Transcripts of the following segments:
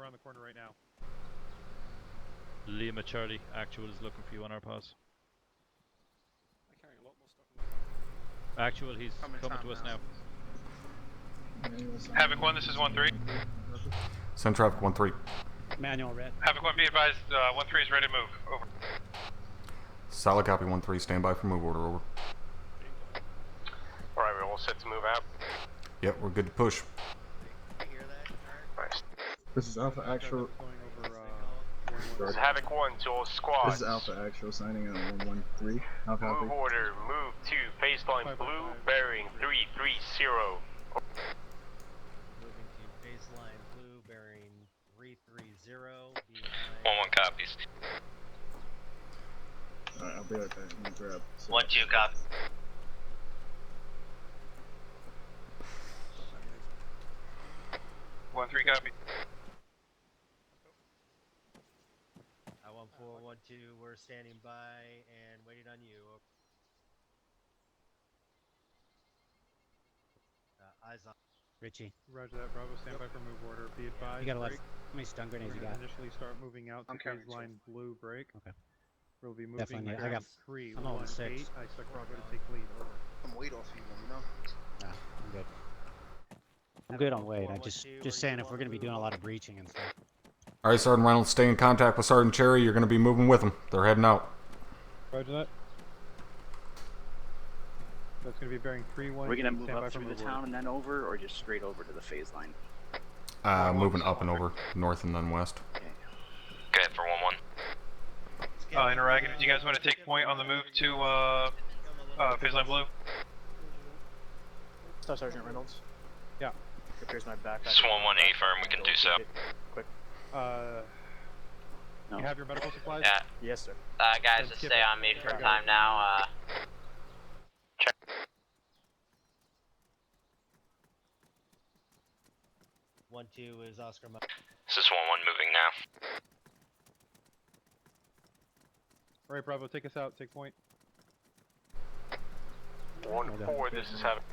around the corner right now. Lima Charlie, actual is looking for you on our pause. I carry a lot more stuff in my back. Actual, he's coming to us now. Havoc 1, this is 1-3. Send traffic 1-3. Manual red. Havoc 1, be advised, 1-3 is ready to move. Over. Solid copy 1-3. Stand by for move order. Over. Alright, we're all set to move out. Yep, we're good to push. Nice. This is Alpha Actual. This is Havoc 1 to all squads. This is Alpha Actual signing on 113. How copy? Move order, move to baseline blue, bearing 330. Moving to baseline blue, bearing 330. 1-1 copies. Alright, I'll be right back. I'm gonna grab. 1-2 copy. One three copy. 1412, we're standing by and waiting on you. Eyes on. Richie. Roger that, Bravo, stand by for move order. Be advised. You got a lot. break. How many stun grenades We're you gonna got? initially start moving out to I'm carrying baseline blue break. Okay. We'll be moving Definitely, I down got- 3, I'm on 1, 6. 8. I expect Bravo to take lead. Over. I'm weight off you, let me know. Nah, I'm good. I'm good on weight. I just saying if we're gonna be doing a lot of breaching and stuff. Alright, Sergeant Reynolds, stay in contact with Sergeant Cherry. You're going to be moving with them. They're heading out. Roger that. That's going to be bearing 3, 1. We're gonna move stand by up for through the move town order. and then over, or just straight over to the phase line? Moving up and over. North and then west. Okay. Okay, for 1-1. Interrogative, do you guys want to take point on the move to baseline blue? Star Sergeant Reynolds. Yeah. Here's my backpack. This is 1-1 firm, we can do so. Quick. No. You have your medical supplies? Yeah. Yes, sir. Guys, Then just skip stay it. on me for Okay. time now. Check. 1-2 is Oscar. This is 1-1 moving now. Alright, Bravo, take us out. Take point. 1-4, this is Havoc.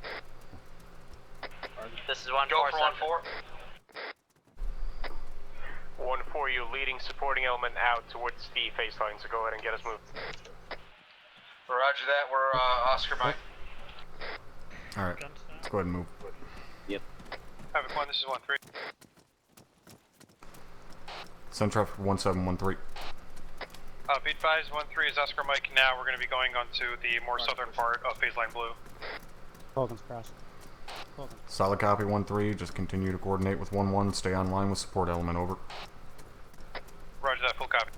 This is 1-4. Go for 1-4. 1-4, you're leading supporting element out towards the phase line, so go ahead and get us moved. Roger that, we're Oscar Mike. Alright, let's go ahead and move. Havoc 1, this is 1-3. Send traffic 1713. Be advised, 1-3 is Oscar Mike now. We're going to be going on to the more southern part of phase line blue. Falcons cross. Falcons. Solid copy 1-3. Just continue to coordinate with 1-1. Stay online with support element. Over. Roger that, full copy.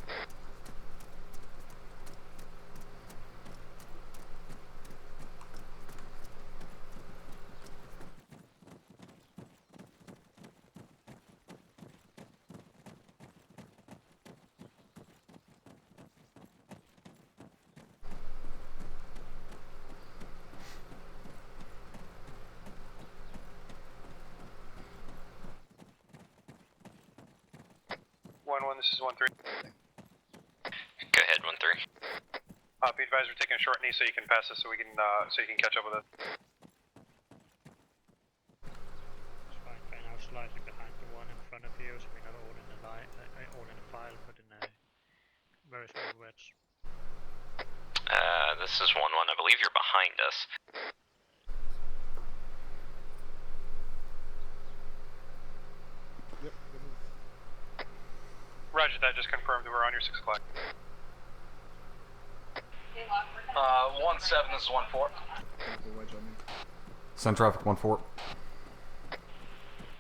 This is 1-3. Go ahead, 1-3. Be advised, we're taking a short knee so you can pass us, so we can so you can catch up with it. It's fine, right now slightly behind the one in front of you, so we're not all in a line, all in a file, but in a very small wedge. This is 1-1. I believe you're behind us. Yep, good move. Roger that, just confirmed that we're on your 6 o'clock. 1-7, this is 1-4. Send traffic 1-4.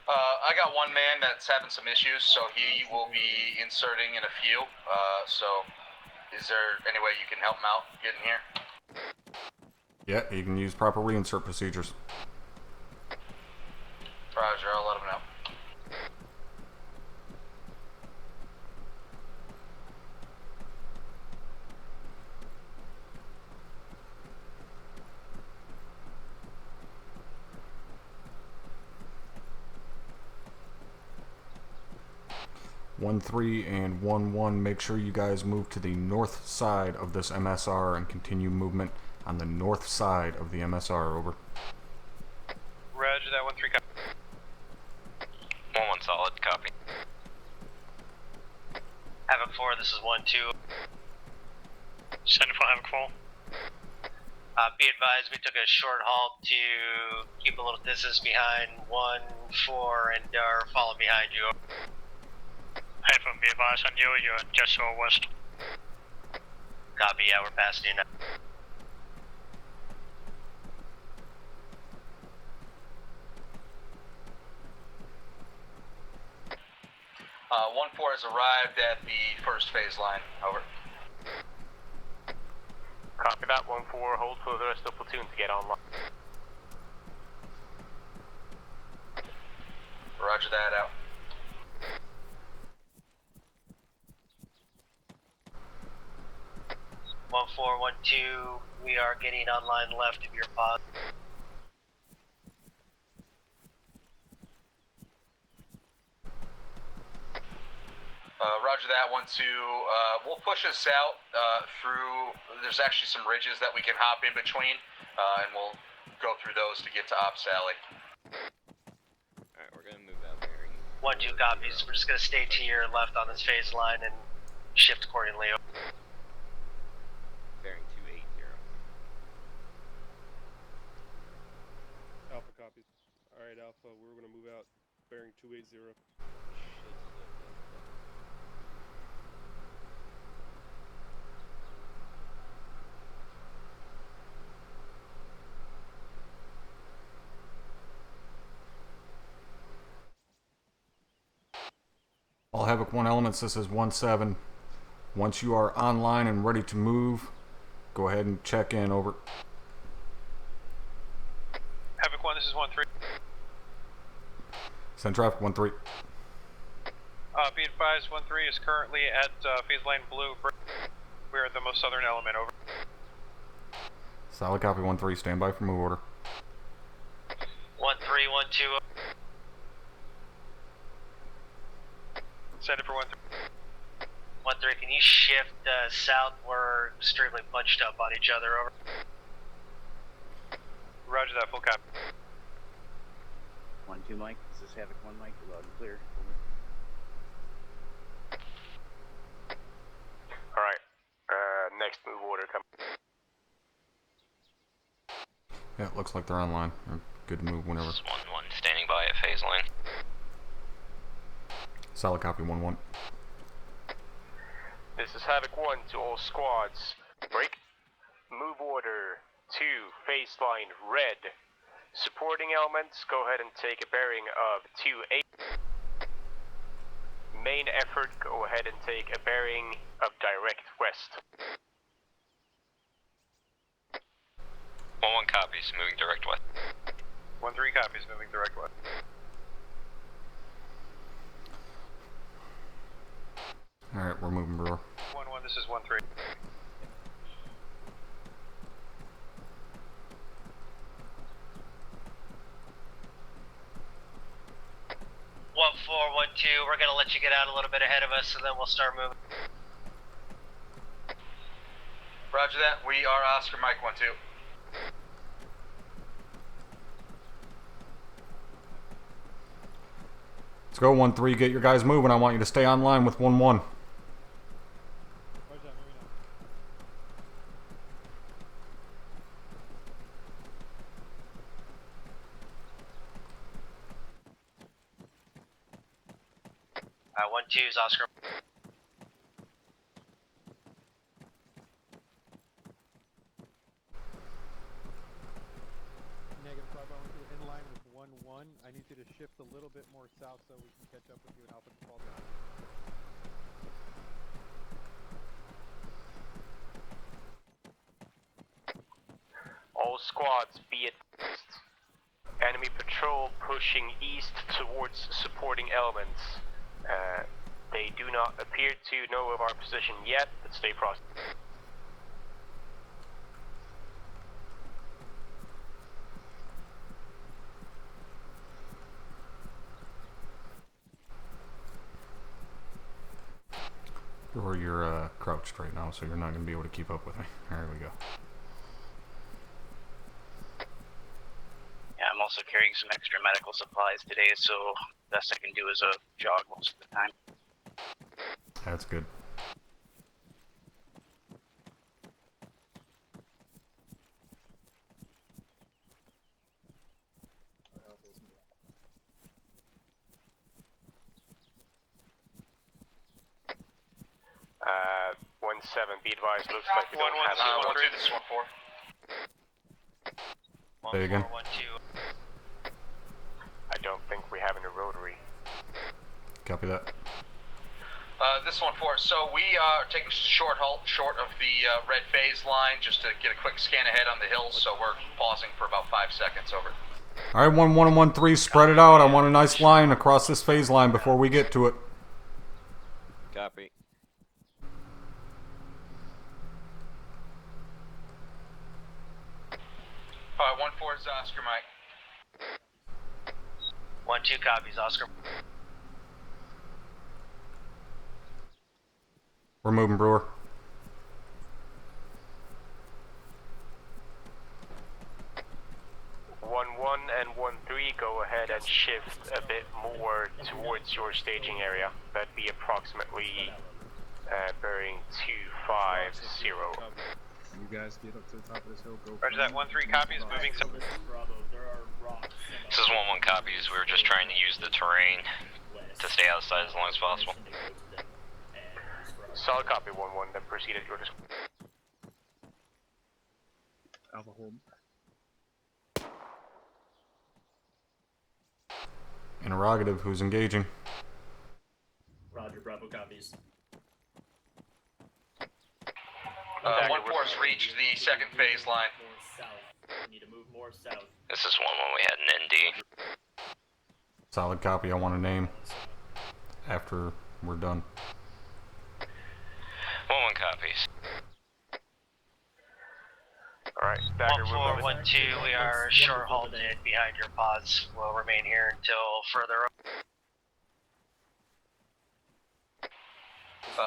I got one man that's having some issues, so he will be inserting in a few. So, is there any way you can help him out getting here? Yeah, you can use proper reinsert procedures. Roger, I'll let him know. One 3 and 1-1. Make sure you guys move to the north side of this MSR and continue movement on the north side of the MSR. Over. Roger that, 1-3 copy. 1-1 solid, copy. Havoc 4, this is 1-2. Send for Havoc 4. Be advised, we took a short halt to keep a little distance behind 1-4 and are following behind you. Havoc, be advised on you, you're just west. Copy, yeah, we're passing you now. Uh, 1-4 has arrived at the first phase line. Over. Copy that, 1-4, hold for the rest of the platoon to get online. Roger that, out. One 4-1-2, we are getting online left of your pod. Roger that, 1-2. We'll push us out through, there's actually some ridges that we can hop in between, and we'll go through those to get to Ops Alley. Alright, we're gonna move out bearing. 1-2 copies, we're just gonna stay to your left on this phase line and shift accordingly. Bearing 280. Alpha copies. Alright, Alpha, we're gonna move out bearing 280. All Havoc 1 elements, this is 1-7. Once you are online and ready to move, go ahead and check in, over. Havoc 1, this is 1-3. Send traffic 1-3. Be advised, 1-3 is currently at phase line blue. We're at the most southern element, over. Solid copy, 1-3. Stand by for move order. 1-3, 1-2. Send it for 1-3. 1-3, can you shift south? We're extremely bunched up on each other, over. Roger that, full copy. 1-2 Mike, this is Havoc 1 Mike, you're loud and clear. Alright, next move order coming. Yeah, it looks like they're online. They're good to move whenever. 1-1 standing by at phase line. Solid copy, 1-1. This is Havoc 1 to all squads. Break. Move order 2, phase line red. Supporting elements, go ahead and take a bearing of 2-8. Main effort, go ahead and take a bearing of direct west. 1-1 copies, moving direct west. 1-3 copies, moving direct west. Alright, we're moving, Brewer. 1-1, this is 1-3. One 4-1-2, we're gonna let you get out a little bit ahead of us and then we'll start moving. Roger that, we are Oscar Mike 1-2. Let's go, 1-3. Get your guys moving. I want you to stay online with 1-1. Alright, 1-2 is Oscar. Negative 5, in line with 1-1. I need you to shift a little bit more south so we can catch up with you and Alpha can fall down. All squads, be advised. Enemy patrol pushing east towards supporting elements. They do not appear to know of our position yet, but stay processed. Brewer, you're crouched right now, so you're not going to be able to keep up with me. There we go. Yeah, I'm also carrying some extra medical supplies today, so best I can do is a jog most of the time. That's good. 1-7, be advised, looks like we don't have 1-2, this is 1-4. Say again. 1-4-1-2. I don't think we have any rotary. Copy that. This 1-4, so we are taking a short halt short of the red phase line just to get a quick scan ahead on the hills, so we're pausing for about 5 seconds, over. Alright, 1-1 and 1-3, spread it out. I want a nice line across this phase line before we get to it. Copy. Alright, 1-4 is Oscar Mike. 1-2 copies, Oscar. We're moving, Brewer. And 1-3, go ahead and shift a bit more towards your staging area. That'd be approximately bearing 250. You guys get up to the top of this hill. Go. Roger that. 1-3 copies. Moving. This is 1-1 copies. We were just trying to use the terrain to stay outside as long as possible. Solid copy, 1-1. Then proceed at your discretion. Alpha hold. Interrogative, who's engaging? Roger, Bravo copies. 1-4's reached the second phase line. More south. We need to move more south. This is 1-1. We had an ND. Solid copy, I want a name after we're done. 1-1 copies. Alright, Stagger, 1-4-1-2, we are short halted behind your pods. We'll remain here until further.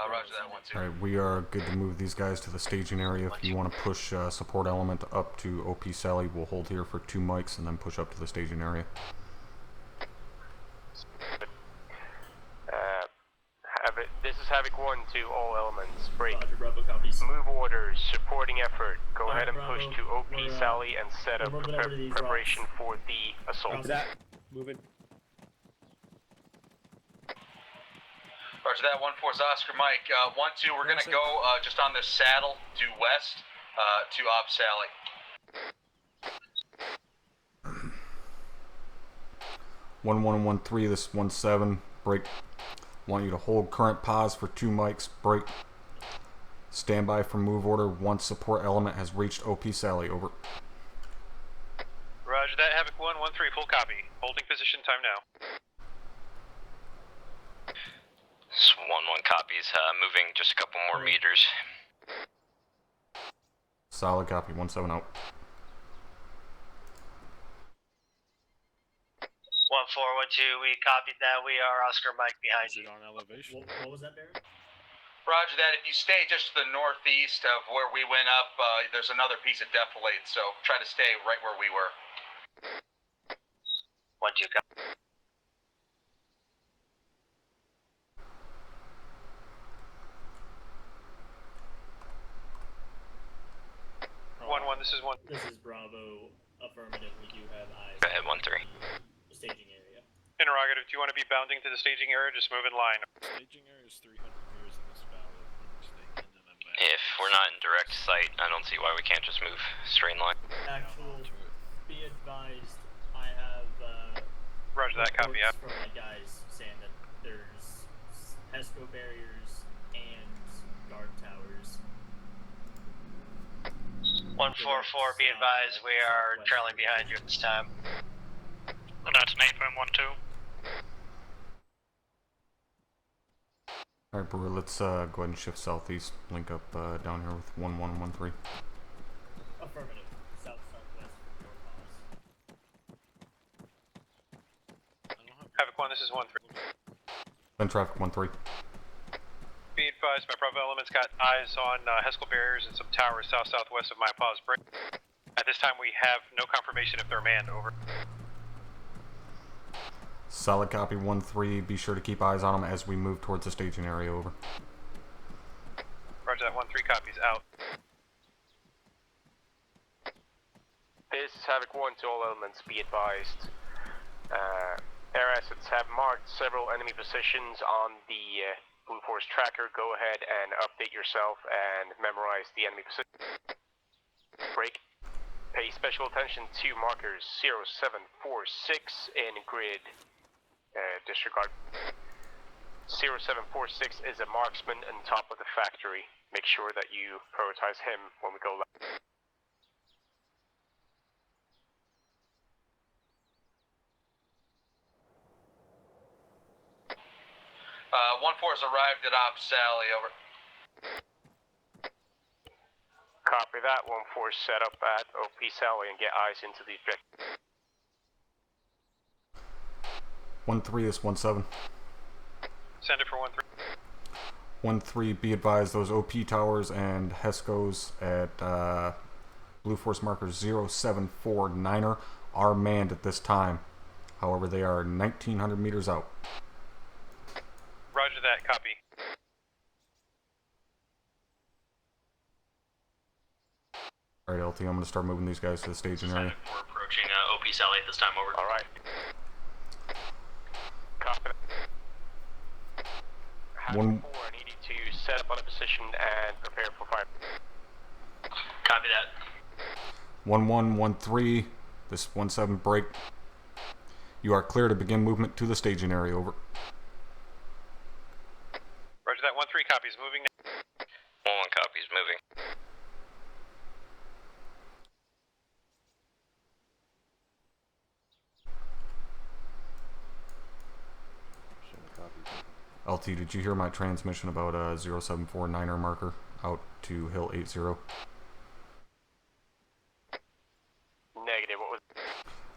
Roger that, 1-2. Alright, we are good to move these guys to the staging area. If you want to push support element up to OP Sally, we'll hold here for 2 mics and then push up to the staging area. This is Havoc 1 to all elements. Break. Roger, Bravo copies. Move orders, supporting effort. Go ahead and Bravo. push to OP We're, Sally and set up we're moving over to these preparation rocks. for the assault. Roger that. Moving. Roger that, 1-4's Oscar Mike. 1-2, we're gonna go just on this saddle due west to Op Sally. One 1-3, this 1-7, break. Want you to hold current pause for 2 mics, break. Stand by for move order once support element has reached OP Sally, over. Roger that. Havoc 1-1-3, full copy. Holding position. Time now. This is 1-1 copies. Moving just a couple more meters. Solid copy, 1-7 out. 1-4-1-2, we copied that. We are Oscar Mike behind you. On elevation. What was that, Barry? Roger that, if you stay just to the northeast of where we went up, there's another piece of defilade, so try to stay right where we were. 1-2 copy. 1-1, this is 1. This is Bravo. Affirmative. We do have eyes. Go ahead, 1-3. The staging area. Interrogative, do you want to be bounding to the staging area? Just move in line. Staging area is 300 meters in this valley. If we're not in direct sight, I don't see why we can't just move straight in line. Actual. Be advised. I have. Roger that. Copy. Yeah. From my guys saying that there's pesco barriers and guard towers. 1-4-4, be advised, we are trailing behind you at this time. That's Napalm 1-2. Alright, Brewer, let's go ahead and shift southeast. Link up down here with 1-1-1-3. Affirmative. South-southwest from your pass. Havoc 1, this is 1-3. Then traffic 1-3. Be advised, my Bravo elements got eyes on Heskel barriers and some towers south-southwest of my pause break. At this time, we have no confirmation if they're manned, over. Solid copy, 1-3. Be sure to keep eyes on them as we move towards the staging area, over. Roger that, 1-3 copies, out. This is Havoc 1 to all elements, be advised. Air assets have marked several enemy positions on the Blue Force Tracker, go ahead and update yourself and memorize the enemy position. Break. Pay special attention to markers 0746 in grid. Disregard. 0746 is a marksman on top of the factory. Make sure that you prioritize him when we go live. 1-4 has arrived at Op Sally, over. Copy that. 1-4 set up at OP Sally and get eyes into the objective. 1-3 is 1-7. Send it for 1-3. 1-3, be advised those OP towers and HESCOs at Blue Force marker 0749er are manned at this time. However, they are 1,900 meters out. Roger that, copy. Alright, LT, I'm going to start moving these guys to the staging area. We're approaching OP Sally at this time, over. Alright. Copy that. One. 4, I need you to set up on a position and prepare for fire. Copy that. 1-1, 1-3, this 1-7 break. You are clear to begin movement to the staging area, over. Roger that, 1-3 copies, moving now. 1-1 copies, moving. LT, did you hear my transmission about a 0749er marker out to Hill 80? Negative, what was...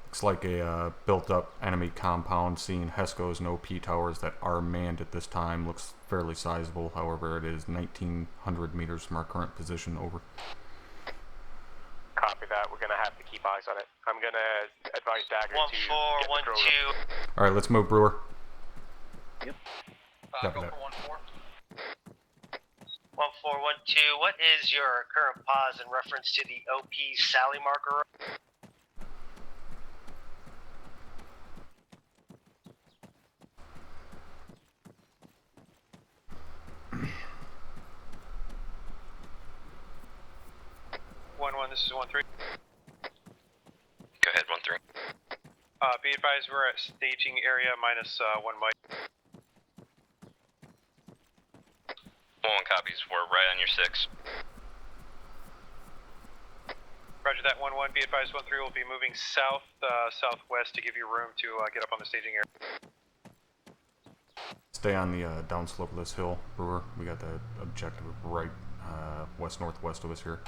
Looks like a built-up enemy compound, seeing HESCOs and OP towers that are manned at this time. Looks fairly sizable, however it is 1,900 meters from our current position, over. Copy that, we're gonna have to keep eyes on it. I'm gonna advise Dagger to get the 1-4, 1-2. Alright, let's move, Brewer. Yep. Go Copy for that. 1-4. 1-4, 1-2. What is your current pause in reference to the OP Sally marker? This is 1-3. Go ahead, 1-3. Be advised, we're at staging area minus 1 mic. 1-1 copies, we're right on your 6. Roger that, 1-1. Be advised, 1-3 will be moving south, southwest to give you room to get up on the staging area. Stay on the downslope of this hill, Brewer. We got the objective right west-northwest of us here.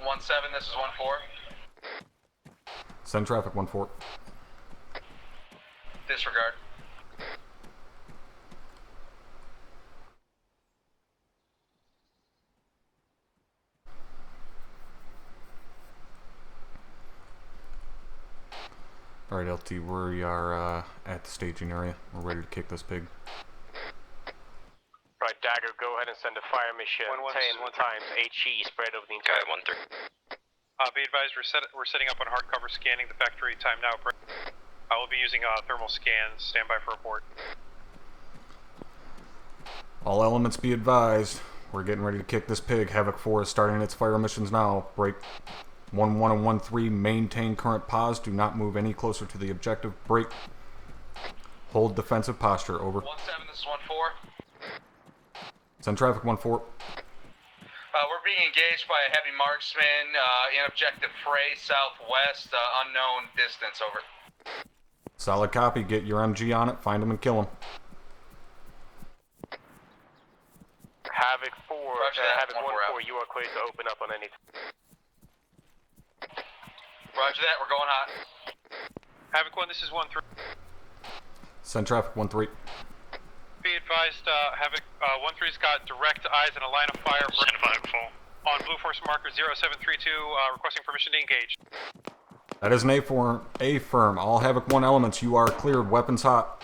1-7, this is 1-4. Send traffic, 1-4. Disregard. Alright, LT, we are at the staging area. We're ready to kick this pig. Right, Dagger, go ahead and send a fire mission 10 times HE spread over the entire... 1-3. Be advised, we're setting up on hardcover scanning the factory. Time now. I will be using thermal scans. Stand by for report. All elements be advised. We're getting ready to kick this pig. Havoc 4 is starting its fire missions now. Break. 1-1 and 1-3. Maintain current pause. Do not move any closer to the objective. Break. Hold defensive posture. Over. 1-7, this is 1-4. Send traffic, 1-4. We're being engaged by a heavy marksman in objective fray southwest, unknown distance, over. Solid copy. Get your MG on it. Find him and kill him. Havoc 4, Havoc 1-4, you are clear to open up on any... Roger that, we're going hot. Havoc 1, this is 1-3. Send traffic, 1-3. Be advised, Havoc 1-3's got direct eyes and a line of fire on Blue Force marker 0732, requesting permission to engage. That is an A-firm. All Havoc 1 elements, you are cleared. Weapons hot.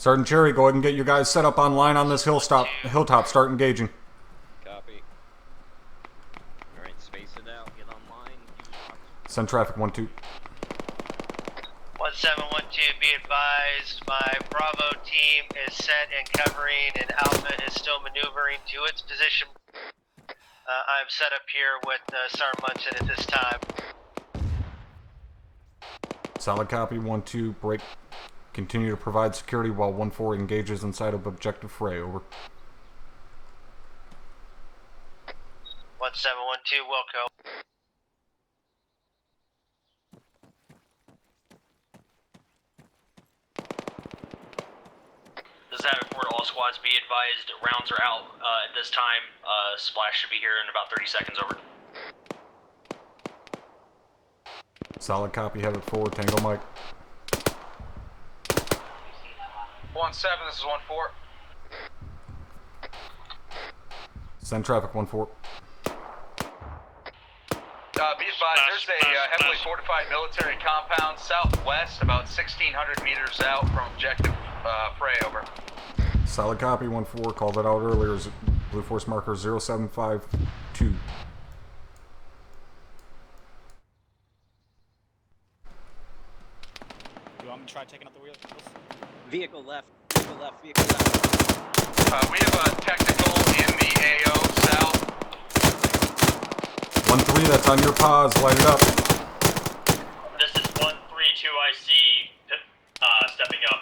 Sergeant Cherry, go ahead and get your guys set up online on this hilltop. Start engaging. Copy. Alright, space it out. Get online. Send traffic 1-2. 1712, be advised, my Bravo team is set and covering, and Alpha is still maneuvering to its position. I'm set up here with Sergeant Munson at this time. Solid copy, 1-2, break. Continue to provide security while 1-4 engages inside of objective fray, over. 1712, Wilco. This is Havoc for all squads. Be advised, rounds are out at this time. Splash should be here in about 30 seconds, over. Solid copy, have it forward, Tango Mike. 1-7, this is 1-4. Send traffic 1-4. Be advised, there's a heavily fortified military compound southwest, about 1,600 meters out from objective fray, over. Solid copy, 1-4, called it out earlier, Blue Force marker 0752. Do you want me to try taking out the wheels? Vehicle left. Vehicle left. Vehicle left. We have a technical in the AO south. 1-3, that's on your pause, light it up. This is 132IC stepping up.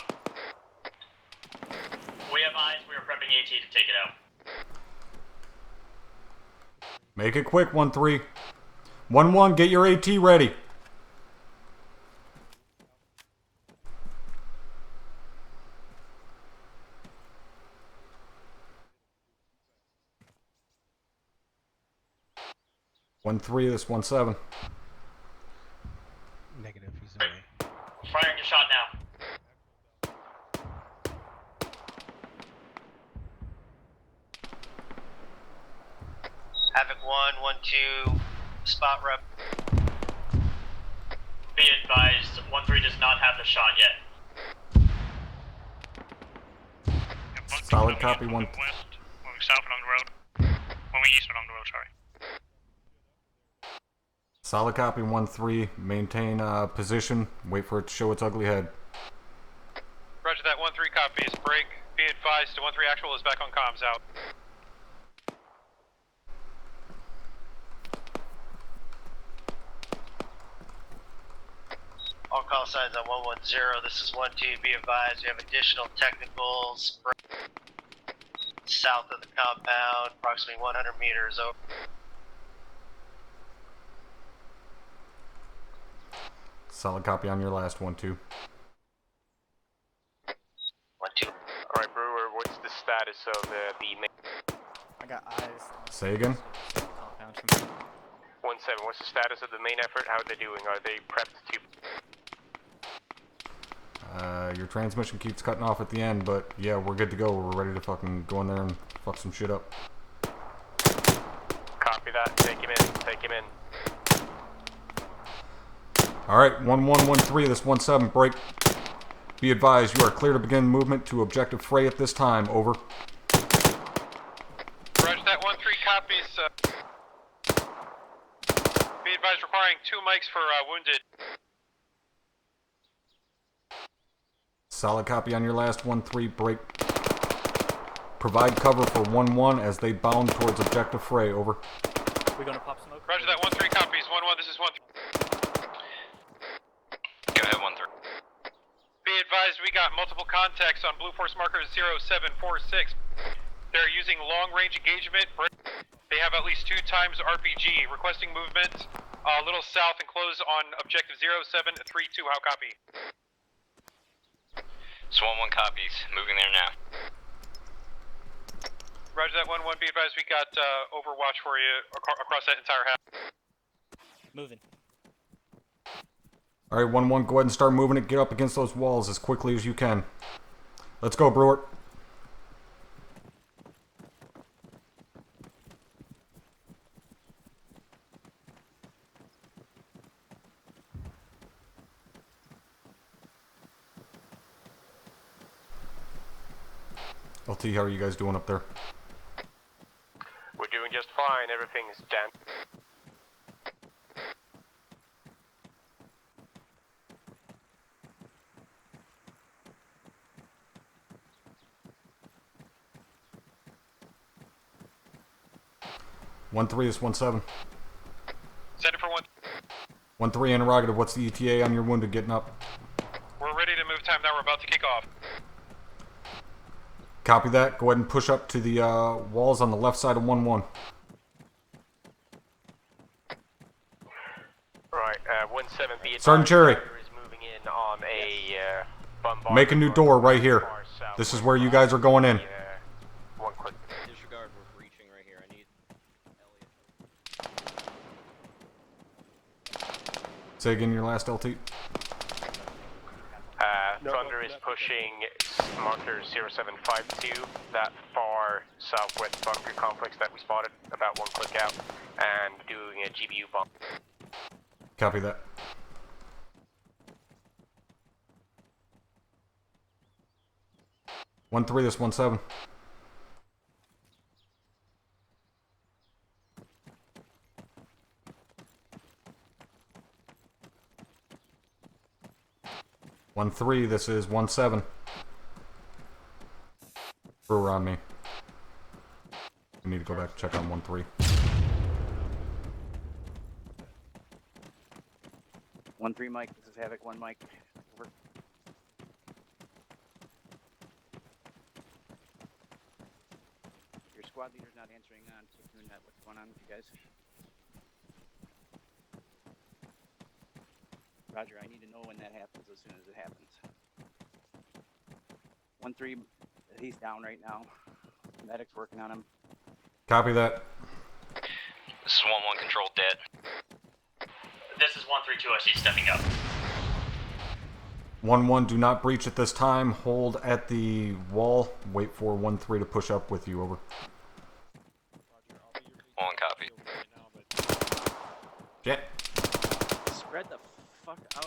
We have eyes, we are prepping AT to take it out. Make it quick, 1-3. 1-1, get your AT ready. This 1-7. Negative, he's away. Firing your shot now. Havoc 1-1-2, spot rep. Be advised, 1-3 does not have the shot yet. Solid copy, 1. West, moving south along the road. Moving east along the road, sorry. Solid copy, 1-3. Maintain position. Wait for it to show its ugly head. Roger that, 1-3 copies. Break. Be advised, 1-3 actual is back on comms, out. All call signs on 110. This is 1-2. Be advised, we have additional technicals south of the compound, approximately 100 meters over. Solid copy on your last 1-2. 1-2. Alright, Brewer, what's the status of the main? I got eyes. Say again? 1-7, what's the status of the main effort? How are they doing? Are they prepped to... Your transmission keeps cutting off at the end, but yeah, we're good to go. We're ready to fucking go in there and fuck some shit up. Copy that. Take him in. Take him in. Alright, 1-1-1-3, this 1-7, break. Be advised, you are clear to begin movement to objective fray at this time, over. Roger that, 1-3 copies. Be advised, requiring 2 mics for wounded. Solid copy on your last 1-3, break. Provide cover for 1-1 as they bound towards objective fray, over. We gonna pop smoke? Roger that, 1-3 copies. 1-1, this is 1-3. Go ahead, 1-3. Be advised, we got multiple contacts on Blue Force marker 0746. They're using long-range engagement. They have at least 2 times RPG. Requesting movement a little south and close on objective 0732. How copy? So 1-1 copies. Moving there now. Roger that, 1-1. Be advised, we got overwatch for you across that entire half. Moving. Alright, 1-1, go ahead and start moving it. Get up against those walls as quickly as you can. Let's go, Brewer. LT, how are you guys doing up there? We're doing just fine. Everything's done. One three is 1-7. Send it for 1. 1-3 interrogative. What's the ETA on your wounded getting up? We're ready to move time now. We're about to kick off. Copy that. Go ahead and push up to the walls on the left side of 1-1. Right, 1-7 be Sergeant Cherry. is moving in on a bombardment. Make a new door right here. This is where you guys are going in. One click. Disregard, we're breaching right here. I need Say again your last LT. Thunder is pushing marker 0752, that far southwest bunker complex that we spotted about 1 click out, and doing a GBU bomb. Copy that. One three, this 1-7. One three, this is 1-7. Brewer on me. We need to go back and check on 1-3. 1-3 Mike, this is Havoc, 1 Mike. Over. Your squad leader's not answering on Platoon net. What's going on with you guys? Roger, I need to know when that happens as soon as it happens. 1-3, he's down right now. Medic's working on him. Copy that. This is 1-1 control dead. This is 132. I see stepping up. 1-1, do not breach at this time. Hold at the wall. Wait for 1-3 to push up with you. Over. 1 copy. Jet. Spread the fuck out.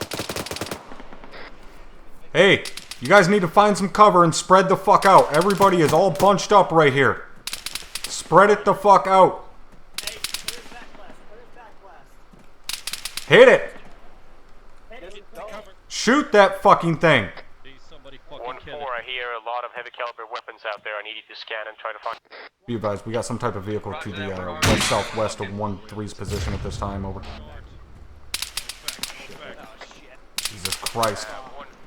Hey, you guys need to find some cover and spread the fuck out. Everybody is all bunched up right here. Spread it the fuck out. Hey, put it back blast. Put it back blast. Hit it. Hit it. Go. Shoot that fucking thing. 1-4, I hear a lot of heavy caliber weapons out there. I need you to scan and try to find. Be advised, we got some type of vehicle to the west-southwest of 1-3's position at this time. Over. Jesus Christ.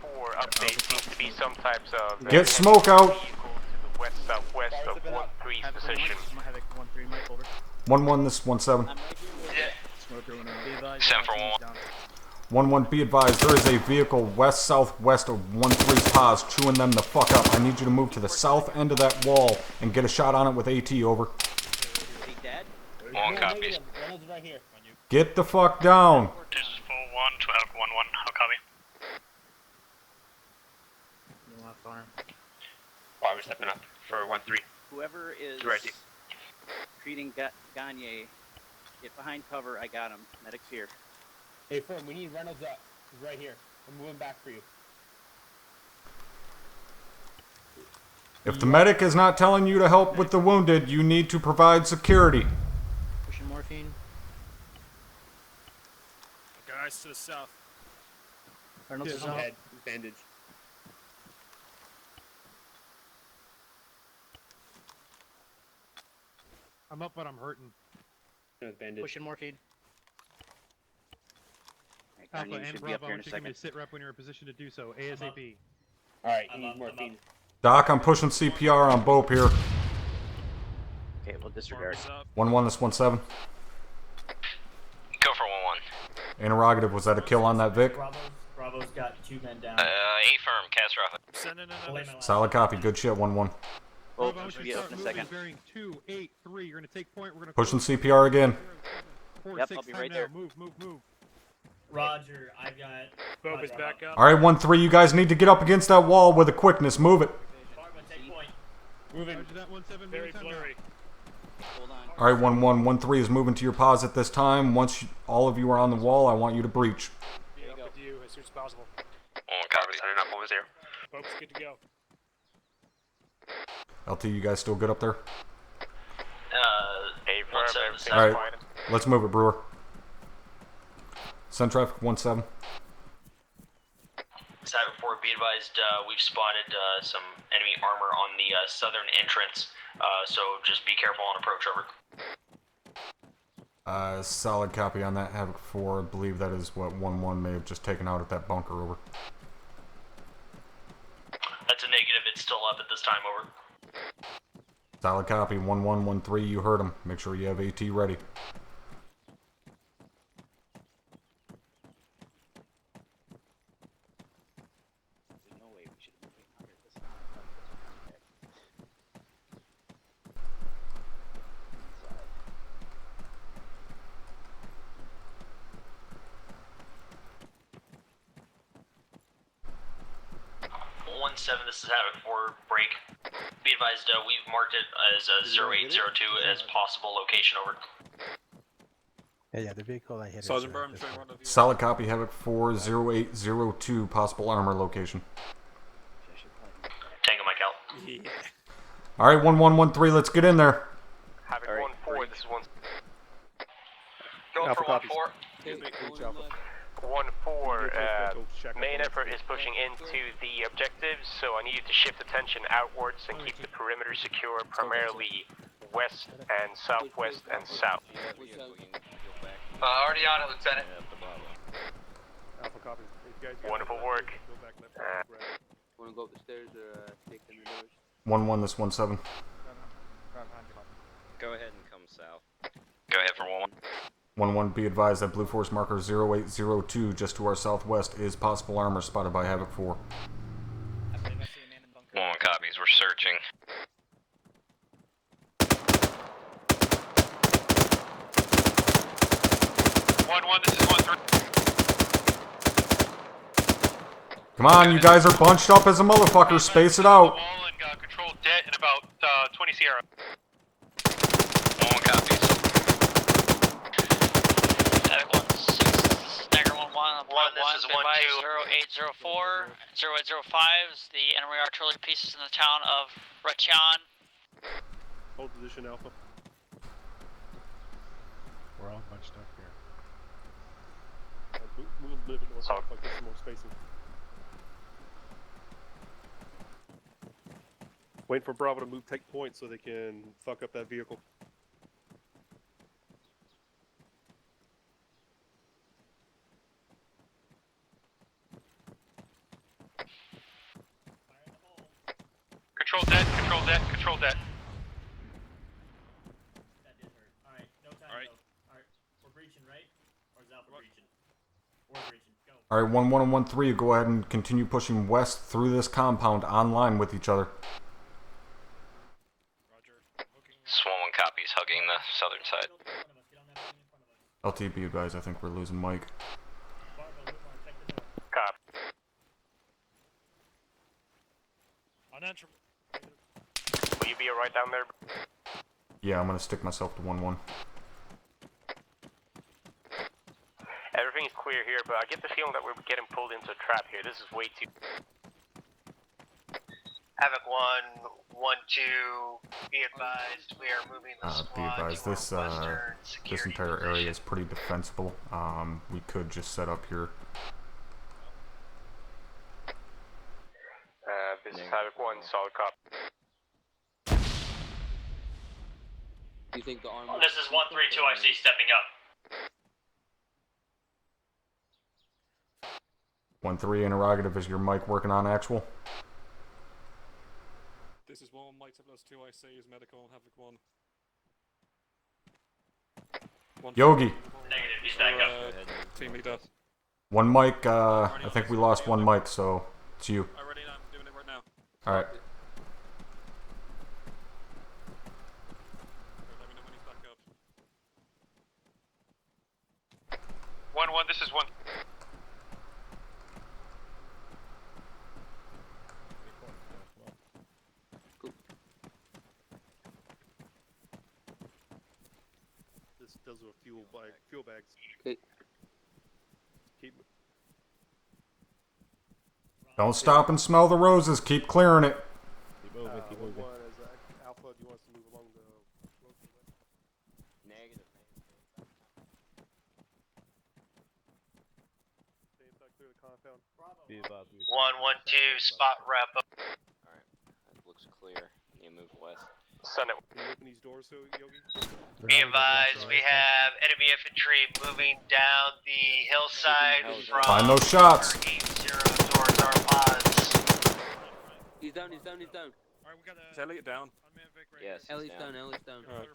1-4 update seems to be some types of. Get smoke out. Vehicle to the west-southwest of 1-3's position. 1-1, this 1-7. 7 for 1-1. 1-1, be advised, there is a vehicle west-southwest of 1-3's pause, chewing them the fuck up. I need you to move to the south end of that wall and get a shot on it with AT. Over. 1 copies. Right here. Get the fuck down. This is 4-1, 12, 1-1. How copy? Why are we stepping up for 1-3? Whoever is Ready. treating Gagne, get behind cover. I got him. Medic's here. Hey, Form, we need Reynolds up. He's right here. I'm moving back for you. If the medic is not telling you to help with the wounded, you need to provide security. Pushing morphine. Guys to the south. Reynolds is out. Head, bandage. I'm up, but I'm hurting. Bandage. Pushing morphine. Alpha Gagne and should be up Bravo, I here in want a you to give me second. a sit rep when you're in position to do so, ASAP. Alright, he needs morphine. Doc, I'm pushing CPR on Bope here. Okay, we'll disregard. 1-1, this 1-7. Go for 1-1. Interrogative, was that a kill on that Vic? Bravo's got 2 men down. A-firm, catastrophic. Send in another. Solid copy, good shit, 1-1. Oh, Bravo, I want should you be to up start in a moving second. bearing 283. You're going to take point. We're going to Pushing CPR again. 4, Yep, 6, I'll be time right now. there. Move. Roger, I've got. Bob is back up. Alright, 1-3, you guys need to get up against that wall with a quickness. Move it. Take point. Moving. Roger that, 1-7, Very moving time blurry. Hold on. Alright, 1-1, 1-3 is moving to your pause at this time. Once all of you are on the wall, I want you to breach. Be up with you as soon as possible. 1 copy. Setting up over 0. Folks, good to go. LT, you guys still good up there? Alright, let's move it, Brewer. Send traffic 1-7. Cyber 4, be advised, we've spotted some enemy armor on the southern entrance, so just be careful on approach, over. Solid copy on that, Havoc 4. I believe that is what 1-1 may have just taken out at that bunker, over. That's a negative, it's still up at this time, over. Solid copy, 1-1-1-3, you heard him. Make sure you have AT ready. This is Havoc 4, break. Be advised, we've marked it as 0802 as possible location, over. Yeah, the vehicle I hit. Sergeant Burn, showing one of you. Solid copy, Havoc 4, 0802, possible armor location. Tango Mike out. Yeah. Alright, 1-1-1-3, let's get in there. Havoc 1-4, this is 1. Go for 1-4. 1-4, main effort is pushing into the objectives, so I need you to shift attention outwards and keep the perimeter secure, primarily west and southwest and south. Already on it, Lieutenant. Alpha copy. Wonderful work. Want to go up the stairs or take them indoors? 1-1, this 1-7. Go ahead and come south. Go ahead for 1-1. 1-1, be advised that Blue Force marker 0802 just to our southwest is possible armor spotted by Havoc 4. 1-1 copies, we're searching. This is 1-3. Come on, you guys are bunched up as a motherfucker, space it out. And control debt in about 20 Sierra. 1-1 copies. Havoc 1-6, Stagger 1-1, this is 0804, 0805, the enemy artillery pieces in the town of Retian. Hold position, Alpha. We're all bunched up here. Move a little bit more south, like get some more spacing. Wait for Bravo to move, take points so they can fuck up that vehicle. Control debt, control debt, control debt. That did hurt. Alright, no time to go. Alright, we're breaching, right? Or is Alpha breaching? We're breaching, go. Alright, 1-1 and 1-3, go ahead and continue pushing west through this compound online with each other. Swan 1 copies, hugging the southern side. LT, be advised, I think we're losing Mike. Cop. Unanswerable. Will you be alright down there? Yeah, I'm gonna stick myself to 1-1. Everything's clear here, but I get the feeling that we're getting pulled into a trap here. This is way too... Havoc 1-1-2, be advised, we are moving the squad Be advised, to this our western this entire area is pretty defensible. We could just set up here. This is Havoc 1, solid cop. Do you think the armor... This is 132, I see stepping up. 1-3, interrogative, is your mic working on actual? This is 1, Mike 2, I say is medical and Havoc 1. Yogi! Negative, he's back up. Team leader. 1 mic, I think we lost 1 mic, so it's you. Already, I'm doing it right now. Alright. Let me know when he's back up. 1-1, this is 1. Those are fuel bags. Okay. Keep. Don't stop and smell the roses, keep clearing it. Keep moving, keep moving. Be advised, we 112, spot wrap up. Alright, that looks clear. You move west. Send it. Can you open these doors, so Yogi? Be advised, we have enemy infantry moving down the hillside from Find those shots. 80 towards our pods. He's down, he's down, he's down. Alright, we got Is Elliot down? Yes, Ellie's down, Ellie's down. Alright.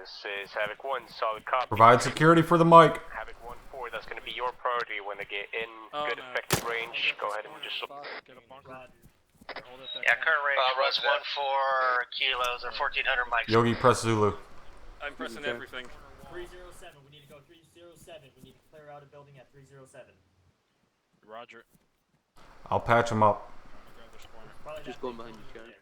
This is Havoc 1, solid copy. Provide security for the mic. Havoc 1-4, that's going to be your priority when they get in good effective range. Go ahead and just... Yeah, current range was 14 kilos or 1400 mics. Yogi, press Zulu. I'm pressing everything. 307, we need to go 307. We need to clear out a building at 307. Roger. I'll patch him up. Just going behind you, Sharon.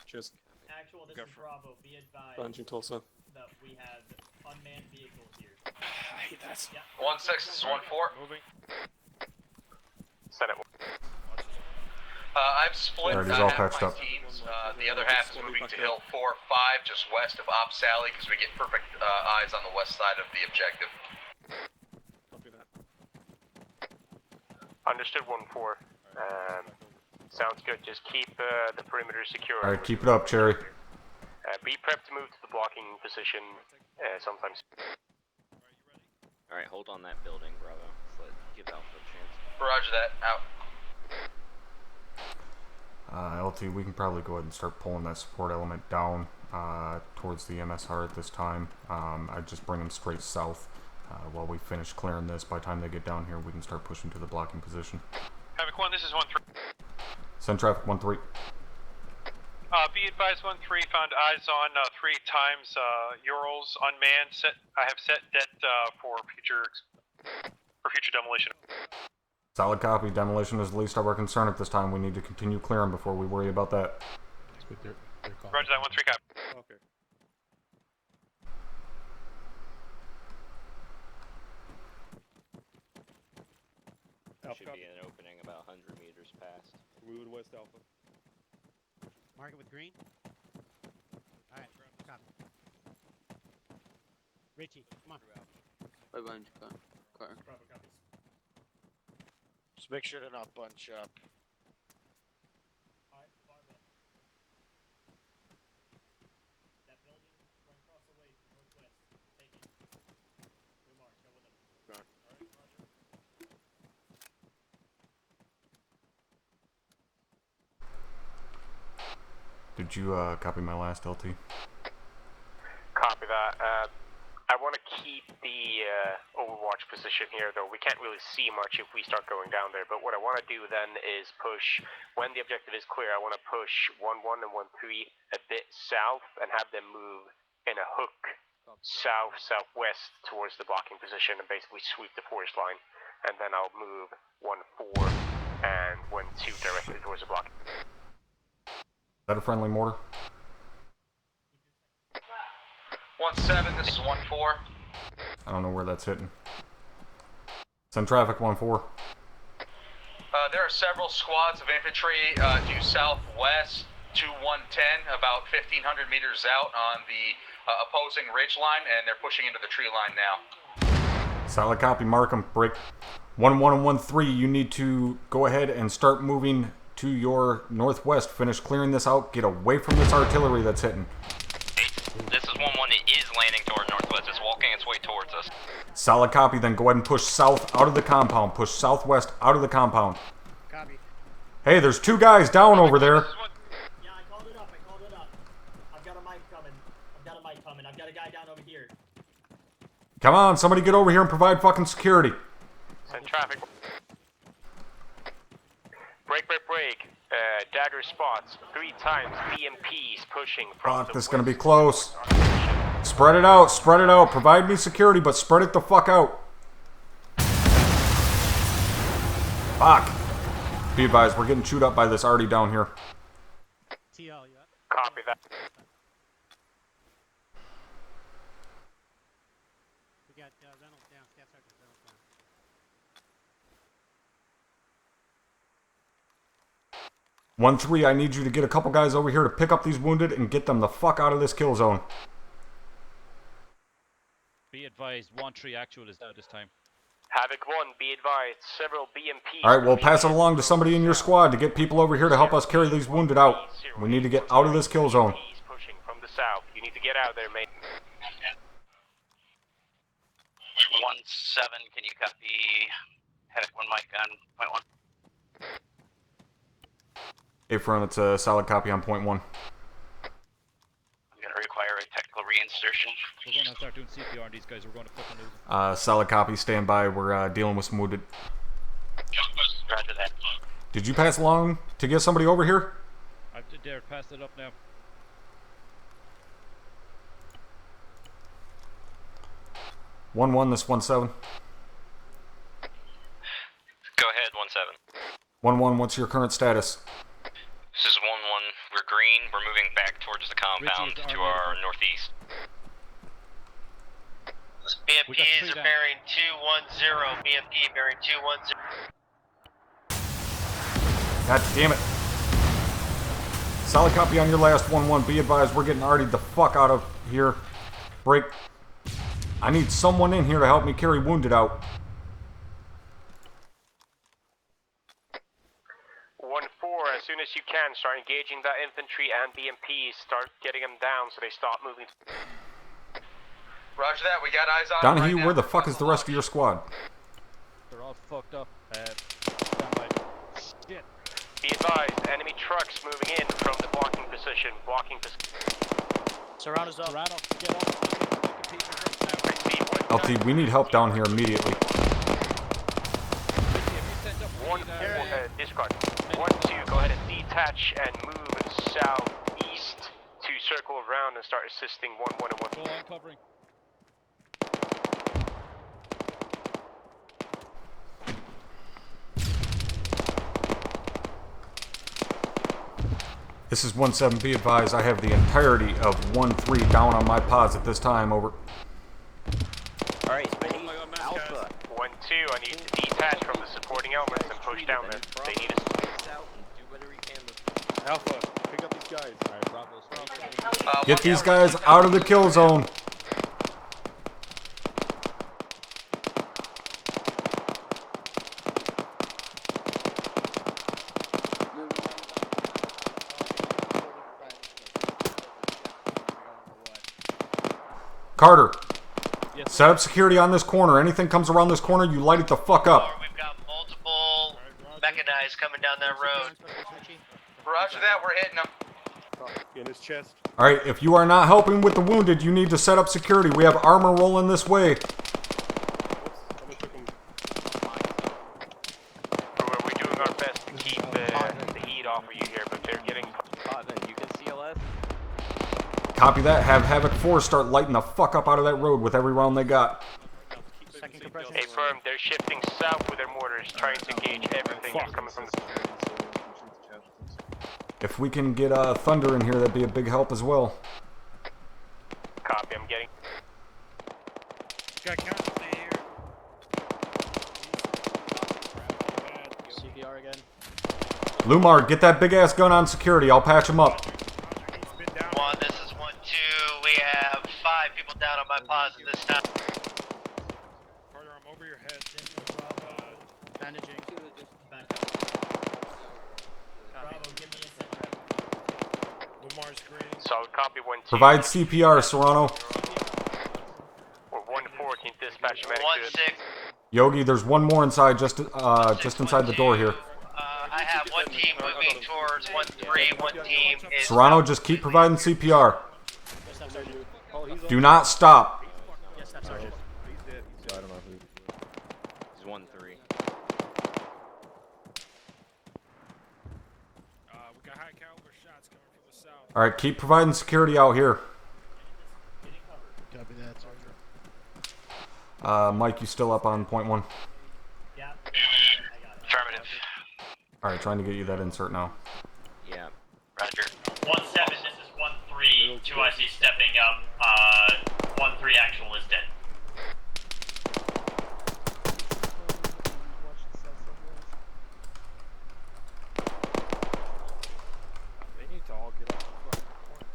Cheers. Actual, this is Bravo. Be advised Punching Tulsa. that we have unmanned vehicles here. I hate that. Yeah. 1-6, this is 1-4. Moving. Send it. I've split Alright, he's all half patched my up. teams. The other half is moving to Hill 4-5, just west of Ops Alley, because we get perfect eyes on the west side of the objective. Copy that. Understood 1-4. Sounds good. Just keep the perimeter secure. Alright, keep it up, Cherry. Be prepped to move to the blocking position sometimes. Alright, hold on that building, Bravo. Give Alpha a chance. Roger that, out. LT, we can probably go ahead and start pulling that support element down towards the MSR at this time. I'd just bring them straight south while we finish clearing this. By the time they get down here, we can start pushing to the blocking position. Havoc 1, this is 1-3. Send traffic 1-3. Be advised, 1-3 found eyes on 3 times Urals unmanned. I have set det for future demolition. Solid copy. Demolition is the least of our concern at this time. We need to continue clearing before we worry about that. Roger that, 1-3 cap. Okay. There should be an opening about 100 meters past. We're moving west, Alpha. Mark it with green. Alright, copy. Richie, come on. Right behind you, Carter. Bravo copies. Just make sure to not bunch up. Alright, far left. That building run across the way from northwest. Take it. New mark, go with them. Alright. Alright, roger. Did you copy my last LT? Copy that. I want to keep the overwatch position here, though. We can't really see much if we start going down there, but what I want to do then is push, when the objective is clear, I want to push 1-1 and 1-3 a bit south and have them move in a hook south-southwest towards the blocking position and basically sweep the forest line, and then I'll move 1-4 and 1-2 directly towards the blocking. Is that a friendly mortar? 1-7, this is 1-4. I don't know where that's hitting. Send traffic 1-4. There are several squads of infantry due southwest to 110, about 1,500 meters out on the opposing ridge line, and they're pushing into the tree line now. Solid copy, mark 'em. Break 1-1 and 1-3. You need to go ahead and start moving to your northwest. Finish clearing this out. Get away from this artillery that's hitting. This is 1-1. It is landing toward northwest. It's walking its way towards us. Solid copy. Then go ahead and push south out of the compound. Push southwest out of the compound. Copy. Hey, there's 2 guys down over there. Yeah, I called it up. I've got a mic coming. I've got a guy down over here. Come on, somebody get over here and provide fucking security. Send traffic. Break. Dagger spots. 3 times BMPs pushing from Fuck, this is gonna be close. Spread it out. Provide me security, but spread it the fuck out. Fuck. Be advised, we're getting chewed up by this arty down here. TL, you up? Copy that. We got Reynolds down, Staff Sergeant Reynolds down. 1-3, I need you to get a couple guys over here to pick up these wounded and get them the fuck out of this kill zone. Be advised, 1-3 actual is out this time. Havoc 1, be advised, several BMPs... Alright, we'll pass it along to somebody in your squad to get people over here to help us carry these wounded out. We need to get out of this kill zone. Pushing from the south. You need to get out there, mate. 1-7, can you copy Havoc 1 mic on point 1? Affirm, it's a solid copy on point 1. I'm gonna require a technical reinsertion. We're going to start doing CPR on these guys. We're going to fucking lose. Solid copy, stand by. We're dealing with some wounded. Roger that. Did you pass along to get somebody over here? I dare pass it up now. This 1-7. Go ahead, 1-7. 1-1, what's your current status? This is 1-1. We're green. We're moving back towards the compound to our northeast. BMPs are bearing 210. BMP bearing 210. God damn it. Solid copy on your last 1-1. Be advised, we're getting artied the fuck out of here. Break. I need someone in here to help me carry wounded out. 1-4, as soon as you can, start engaging that infantry and BMPs. Start getting them down so they stop moving. Roger that, we got eyes on Donahue, right now. where the fuck is the rest of your squad? They're all fucked up. Shit. Be advised, enemy trucks moving in from the blocking position. Serrano's up. Serrano, get up. LT, we need help down here immediately. 1-4, discard. 1-2, go ahead and detach and move southeast to circle around and start assisting 1-1 and 1. Go on, covering. This is 1-7, be advised, I have the entirety of 1-3 down on my pods at this time, over. Alright, Alpha. 1-2, I need to detach from the supporting elements and push down there. They need us. Alpha, pick up these guys. Alright, Bravo's. Get these guys out of the kill zone. Carter, yes. Set up security on this corner. Anything comes around this corner, you light it the fuck up. We've got multiple mechanized coming down that road. Roger that, we're hitting them. In his chest. Alright, if you are not helping with the wounded, you need to set up security. We have ArmA rolling this way. We're doing our best to keep the heat off of you here, but they're getting... You can CLS? Copy that. Have Havoc 4 start lighting the fuck up out of that road with every round they got. Hey, firm, they're shifting south with their mortars, trying to engage everything that's coming from the... If we can get Thunder in here, that'd be a big help as well. Copy, I'm getting... Got casualty here. CPR again. Lumar, get that big ass gun on security. I'll patch him up. 1, this is 1-2. We have 5 people down on my pods this time. Carter, I'm over your head. Bandaging. Bravo, give me a second. Lamar's green. Solid copy, 1-2. Provide CPR, Serrano. Or 1-4, can you dispatch a medic to it? 1-6. Yogi, there's one more inside, just inside the door here. I have one team moving towards 1-3. One team is... Serrano, just keep providing CPR. Do not stop. Yes, Staff Sergeant. He's 1-3. We got high caliber shots coming from the south. Alright, keep providing security out here. Copy that, Sergeant. Mike, you still up on point 1? Yeah. Affirmative. Alright, trying to get you that insert now. Yeah. Roger. 1-7, this is 1-3. 2 I see stepping up. 1-3 actual is dead. They need to all get off the fucking corner.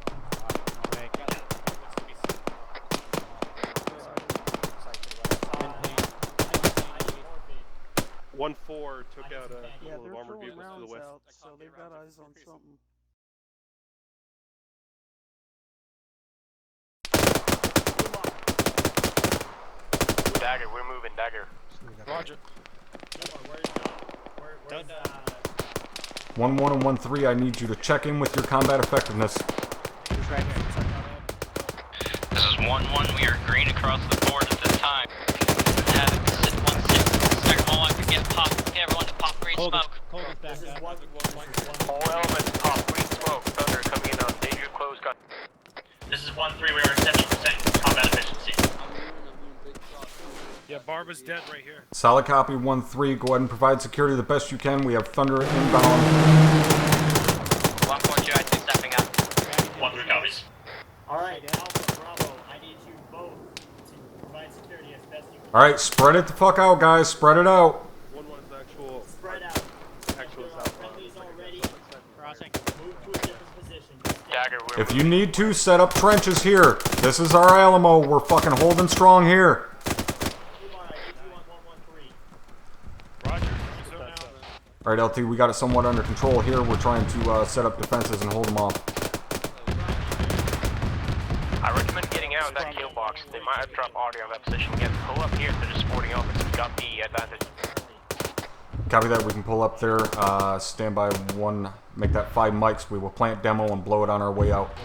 4 took out a Yeah, couple of they're armored throwing vehicles to the rounds west. out, so they've got eyes on something. Dagger, we're moving, Dagger. Roger. 1-1 and 1-3, I need you to check in with your combat effectiveness. This is 1-1. We are green across the board at this time. Havoc, sit 1-6. Second whole I could get pop. Get everyone to pop green smoke. This is one. All elements pop green smoke. Thunder coming in on danger close. This is 1-3. We are at 70% combat efficiency. Yeah, Barba's dead right here. Solid copy, 1-3. Go ahead and provide security the best you can. We have Thunder inbound. 1-4 GI2 stepping up. 1-3 copies. Alright, Alpha, Bravo, I need you both to provide security as best you can. Alright, spread it the fuck out, guys. Spread it out. 1-1's actual. Spread out. Actual There are south. friendlies already. Crossing. Move to a different position. Dagger, we're If you need to, set up trenches here. This is our Alamo. We're fucking holding strong here. Alright, LT, we got it somewhat under control here. We're trying to set up defenses and hold them off. I recommend getting out of that kill box. They might have dropped audio on that position again. Pull up here to the supporting elements. We got the advantage. Copy that. We can pull up there. Stand by 1. Make that 5 mics. We will plant demo and blow it on our way out.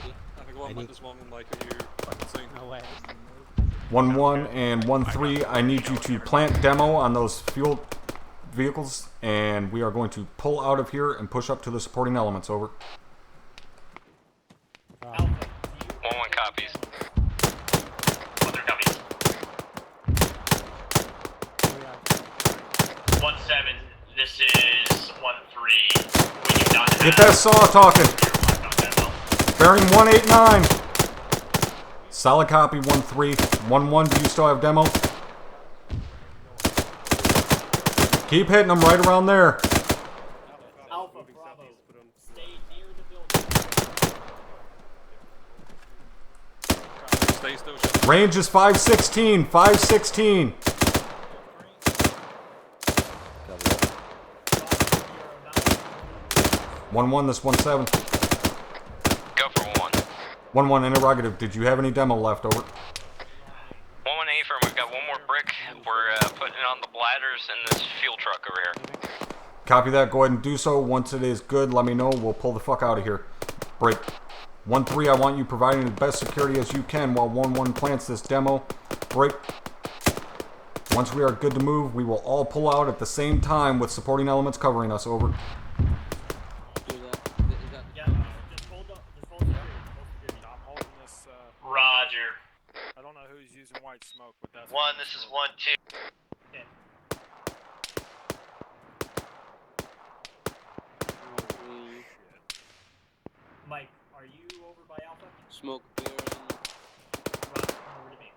1-1 and 1-3. I need you to plant demo on those fuel vehicles, and we are going to pull out of here and push up to the supporting elements. Over. 1-1 copies. 1-3 copies. 1-7. This is 1-3. We do not have. Get that saw talking. Bearing 189. Solid copy, 1-3. 1-1, do you still have demo? Keep hitting them right around there. Alpha, Bravo, stay near the building. Range is 516. 516. 1-1, this 1-7. Go for 1. 1-1, interrogative. Did you have any demo left? Over. 1-1 affirm. We've got one more brick. We're putting it on the bladders in this fuel truck over here. Copy that. Go ahead and do so. Once it is good, let me know. We'll pull the fuck out of here. Break. 1-3, I want you providing the best security as you can while 1-1 plants this demo. Break. Once we are good to move, we will all pull out at the same time with supporting elements covering us. Over. Roger. I don't know who's using white smoke, but that's 1. This is 1-2. Okay. Mike, are you over by Alpha? Smoke bearing. Roger, over to me.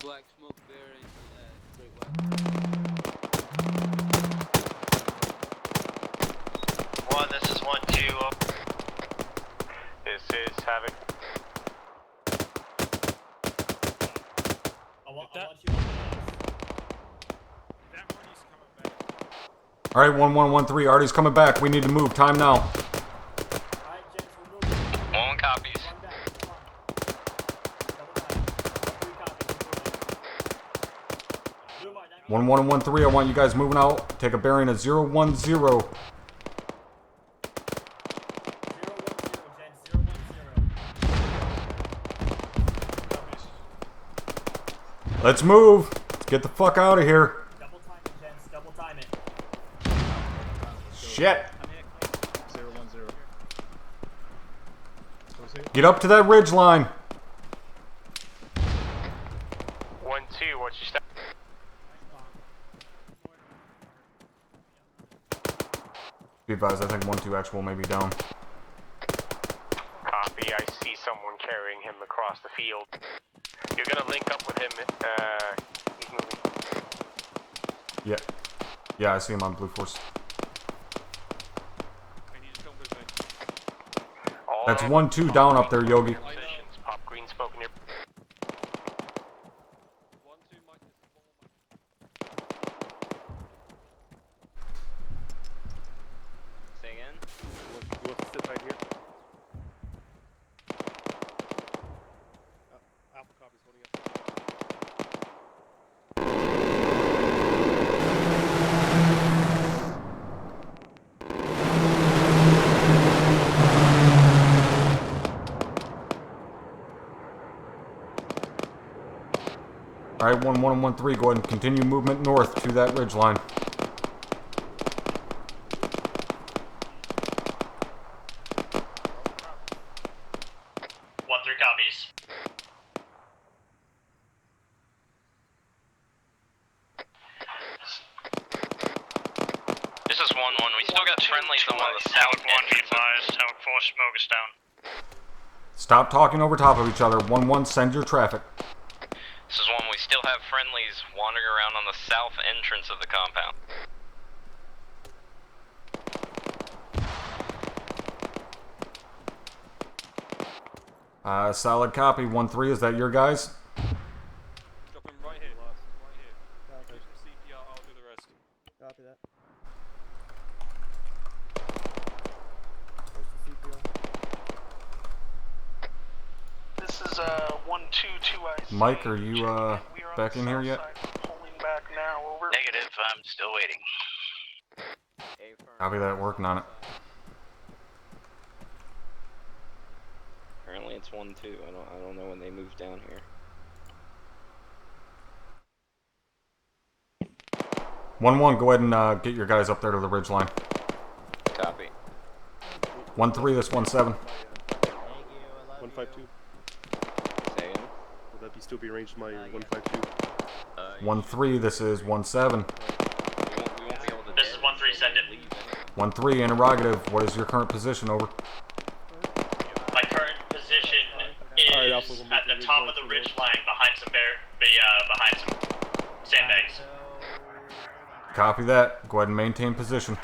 Black smoke bearing. Great One. This is 1-2. This is Havoc. I want you on Alright, 1-1, 1-3. Artie's coming back. We need to move. Time now. 1-1 copies. 1-1 and 1-3. I want you guys moving out. Take a bearing of 0-1-0. Let's move. Let's get the fuck out of here. Double time it, gents. Double time it. Shit. 0-1-0. Get up to that ridge line. 1-2, what's your step? Be advised, I think 1-2 actual may be down. Copy, I see someone carrying him across the field. You're gonna link up with him, he's moving. Yeah. Yeah, I see him on Blue Force. That's 1-2 down up there, Yogi. Pop green smoke near. Alright, 1-1 and 1-3, go ahead and continue movement north to that ridge line. 1-3 copies. This is 1-1. We still got friendlies on the south one. Be advised, Havoc 4 smoke is down. Stop talking over top of each other. 1-1, send your traffic. This is 1. We still have friendlies wandering around on the south entrance of the compound. Solid copy. 1-3, is that your guys? Drop him right here. Right here. Keep the CPR, I'll do the rest. Copy that. This is 122 ice. Mike, are you back in here yet? Pulling back now. Over. Negative, I'm still waiting. Copy that, working on it. Apparently it's 1-2. I don't know when they moved down here. 1-1, go ahead and get your guys up there to the ridge line. Copy. 1-3, this 1-7. 152. Say again? Will that still be arranged my 152? 1-3, this is 1-7. This is 1-3, send it. 1-3, interrogative, what is your current position, over? My current position is at the top of the ridge line behind some behind some sandbags. Copy that, go ahead and maintain position.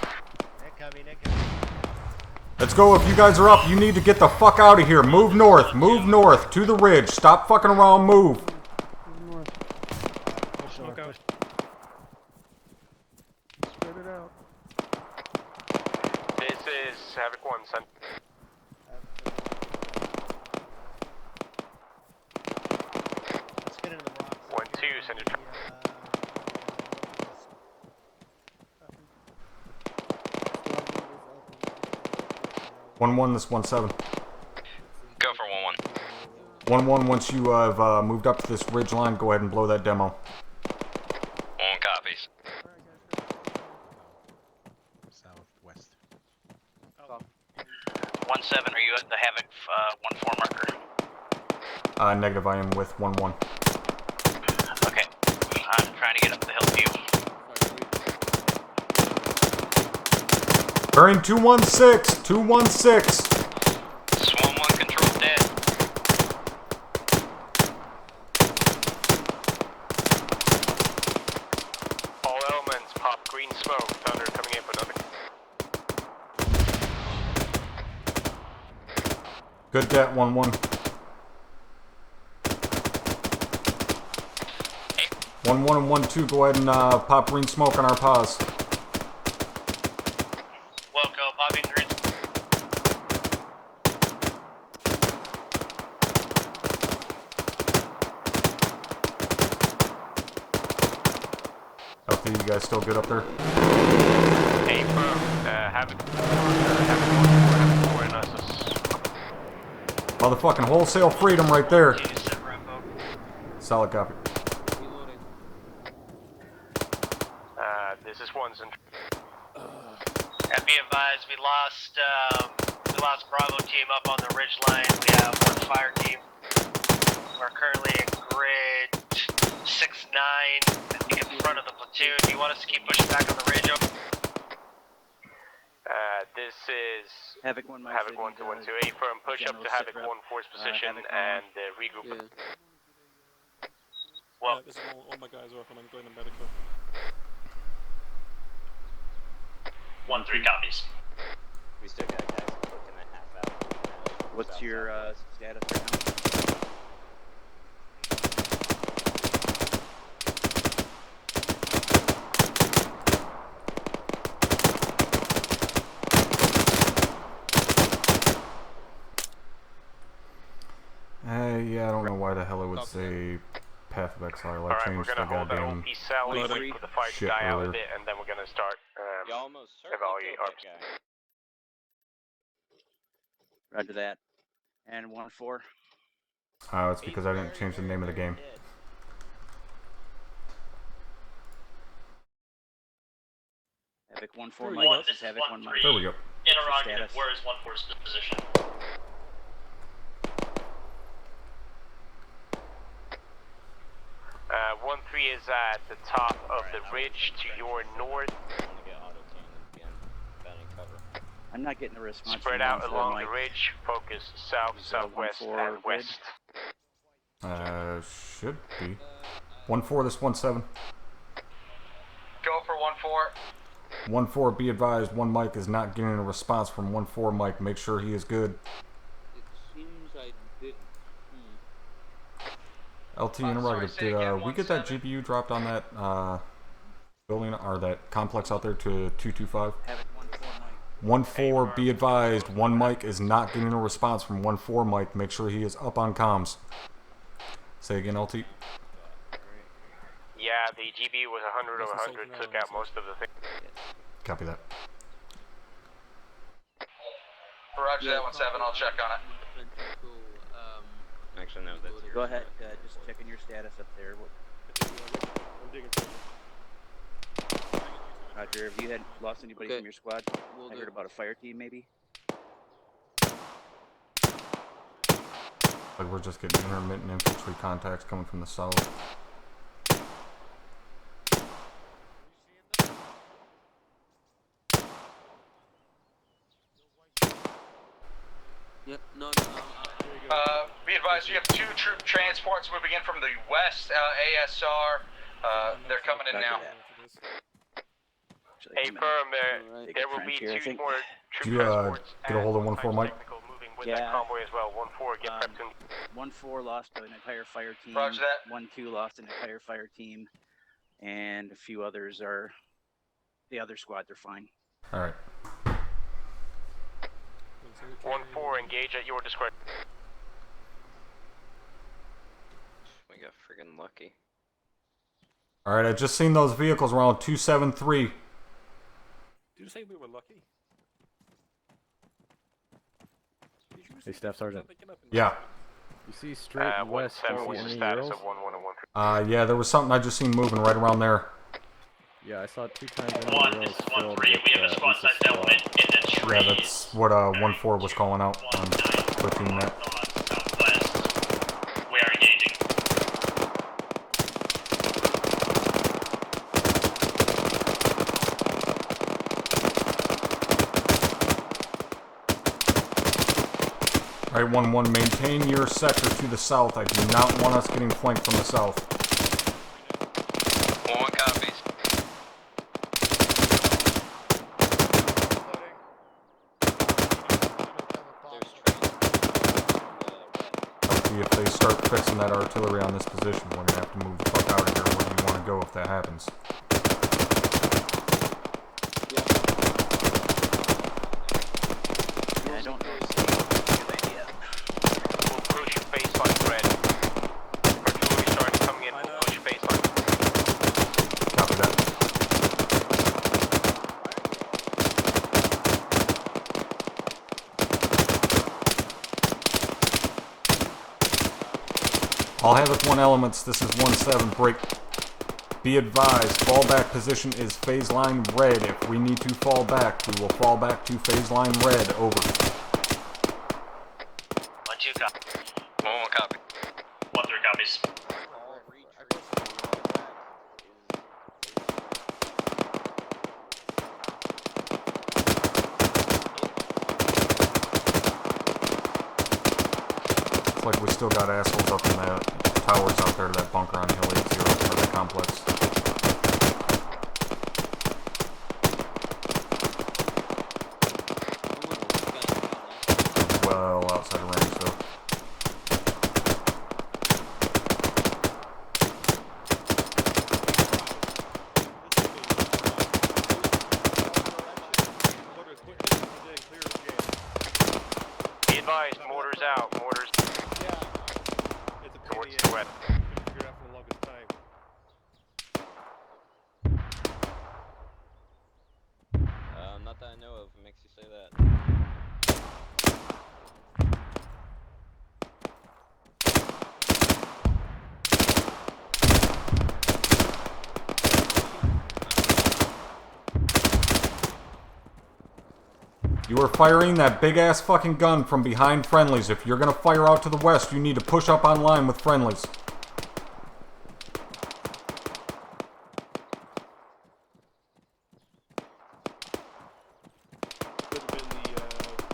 Let's go, if you guys are up, you need to get the fuck out of here. Move north to the ridge. Stop fucking around, move. Smoke out. Spread it out. This is Havoc 1, send. Let's get into the rocks. 1-2, send it. 1-1, this 1-7. Go for 1-1. 1-1, once you have moved up to this ridge line, go ahead and blow that demo. 1 copies. Southwest. 1-7, are you at the Havoc 1-4 marker? Negative, I am with 1-1. Okay, I'm trying to get up the hill to you. Bearing 216, 216. This 1-1 control dead. All elements, pop green smoke. Thunder coming in for nothing. Good det, 1-1. 1-1 and 1-2, go ahead and pop green smoke on our pause. Wilco, popping green. LT, you guys still good up there? Hey, bro, Havoc 4 and us. Motherfucking wholesale freedom right there. Solid copy. This is 1's and Be advised, we lost Bravo team up on the ridge line. We have 1 fire team. We're currently in grid 6-9, I think in front of the platoon. Do you want us to keep pushing back on the ridge? this is Havoc 1 Havoc 1 to 1 to A firm. Push up to Havoc 1 force position and regroup. Yeah. Well, this is all my guys are up and I'm going to medical. 1-3 copies. We still got guys looking at half out. What's your status right now? Yeah, I don't know why the hell it would say path of exile. I Alright, we're changed the gonna hold that goddamn OP Sally, wait for the fight to die out a earlier. bit, and then we're gonna start evaluate ARPs. Roger that. And 1-4. It's because I didn't change the name of the game. Havoc 1-4 One, Mike. this This is is Havoc 1 Mike. There we go. Interrogative, where is 1-4's position? Uh, 1-3 is at the top of the ridge to your north. I'm not getting a response. Spread from out 1-4 along Mike. the ridge. Focus south, southwest, 1-4 and good? west. Should be. 1-4, this 1-7. Go for 1-4. 1-4, be advised, 1 Mike is not getting a response from 1-4 Mike. Make sure he is good. It seems I didn't. LT interrogative, did we get that GPU dropped on that building or that complex out there to 225? 1-4, be advised, 1 Mike is not getting a response from 1-4 Mike. Make sure he is up on comms. Say again, LT. Yeah, the GBU was 100 over 100, took out most of the things. Copy that. Roger that 1-7. I'll check on it. Actually, no, that's Go ahead. Just checking your status up there. Roger, have you had lost anybody from your squad? I heard about a fire team, maybe. Like we're just getting intermittent infantry contacts coming from the south. Yep, no. Be advised, you have 2 troop transports moving in from the west, ASR. They're coming in now. Hey, firm, there will be 2 more Did troop you transports. get a hold of 1-4 Mike? With that convoy as well. 1-4, get prepped in. 1-4 lost an entire fire team. Roger that. 1-2 lost an entire fire team, and a few others are. The other squads are fine. All right. 1-4, engage at your discretion. We got friggin' lucky. All right, I just seen those vehicles around 273. Did you say we were lucky? Hey, Staff Sergeant. Yeah. You see straight west, do you see any arrows? Yeah, there was something I just seen moving right around there. Yeah, I saw 2 times in One, arrows this is filled 1-3. We have a with, squad size element in the trees. Yeah, that's what 1-4 was calling out on Platoon net. Southwest. We are engaging. All right, 1-1, maintain your sector to the south. I do not want us getting flanked from the south. 1-1 copies. See if they start fixing that artillery on this position, we're gonna have to move the fuck out of here. Where do you want to go if that happens? Yeah, I don't know. It's a good idea. We'll push baseline red. Artillery starting coming in, we'll push baseline. Copy that. All Havoc 1 elements, this is 1-7, break. Be advised, fallback position is phase line red. If we need to fall back, we will fall back to phase line red, over. 1-2 copy. 1-1 copy. 1-3 copies. Looks like we still got assholes up in the towers out there to that bunker on Hill 80 for that complex. Well outside of range though. Be advised, mortars out, mortars. Towards the west. Figured out for the longest time. Not that I know of. It makes you say that. You are firing that big ass fucking gun from behind friendlies. If you're gonna fire out to the west, you need to push up on line with friendlies. Could have been the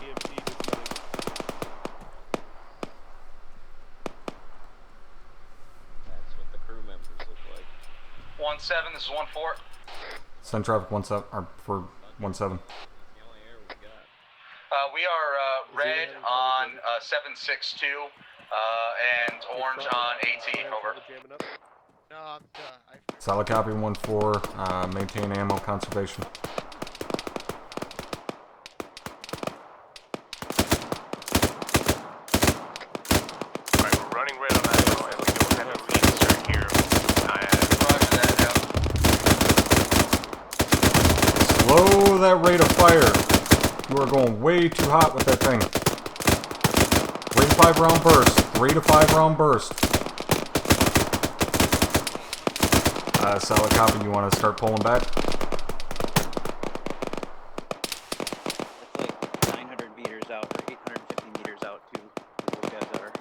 EMP disconnect. That's what the crew members look like. 1-7, this is 1-4. Send traffic 1-7 or for 1-7. We are red on 762 and orange on 18. Over. No, I'm done. Solid copy 1-4. Maintain ammo conservation. Alright, we're running red on ammo and we don't have a reinsert here. Roger that, Slow that rate of fire. You are going way too hot with that thing. 3 to 5 round burst. 3 to 5 round burst. Solid copy. You want to start pulling back? It's like 900 meters out or 850 meters out too. Those guys are.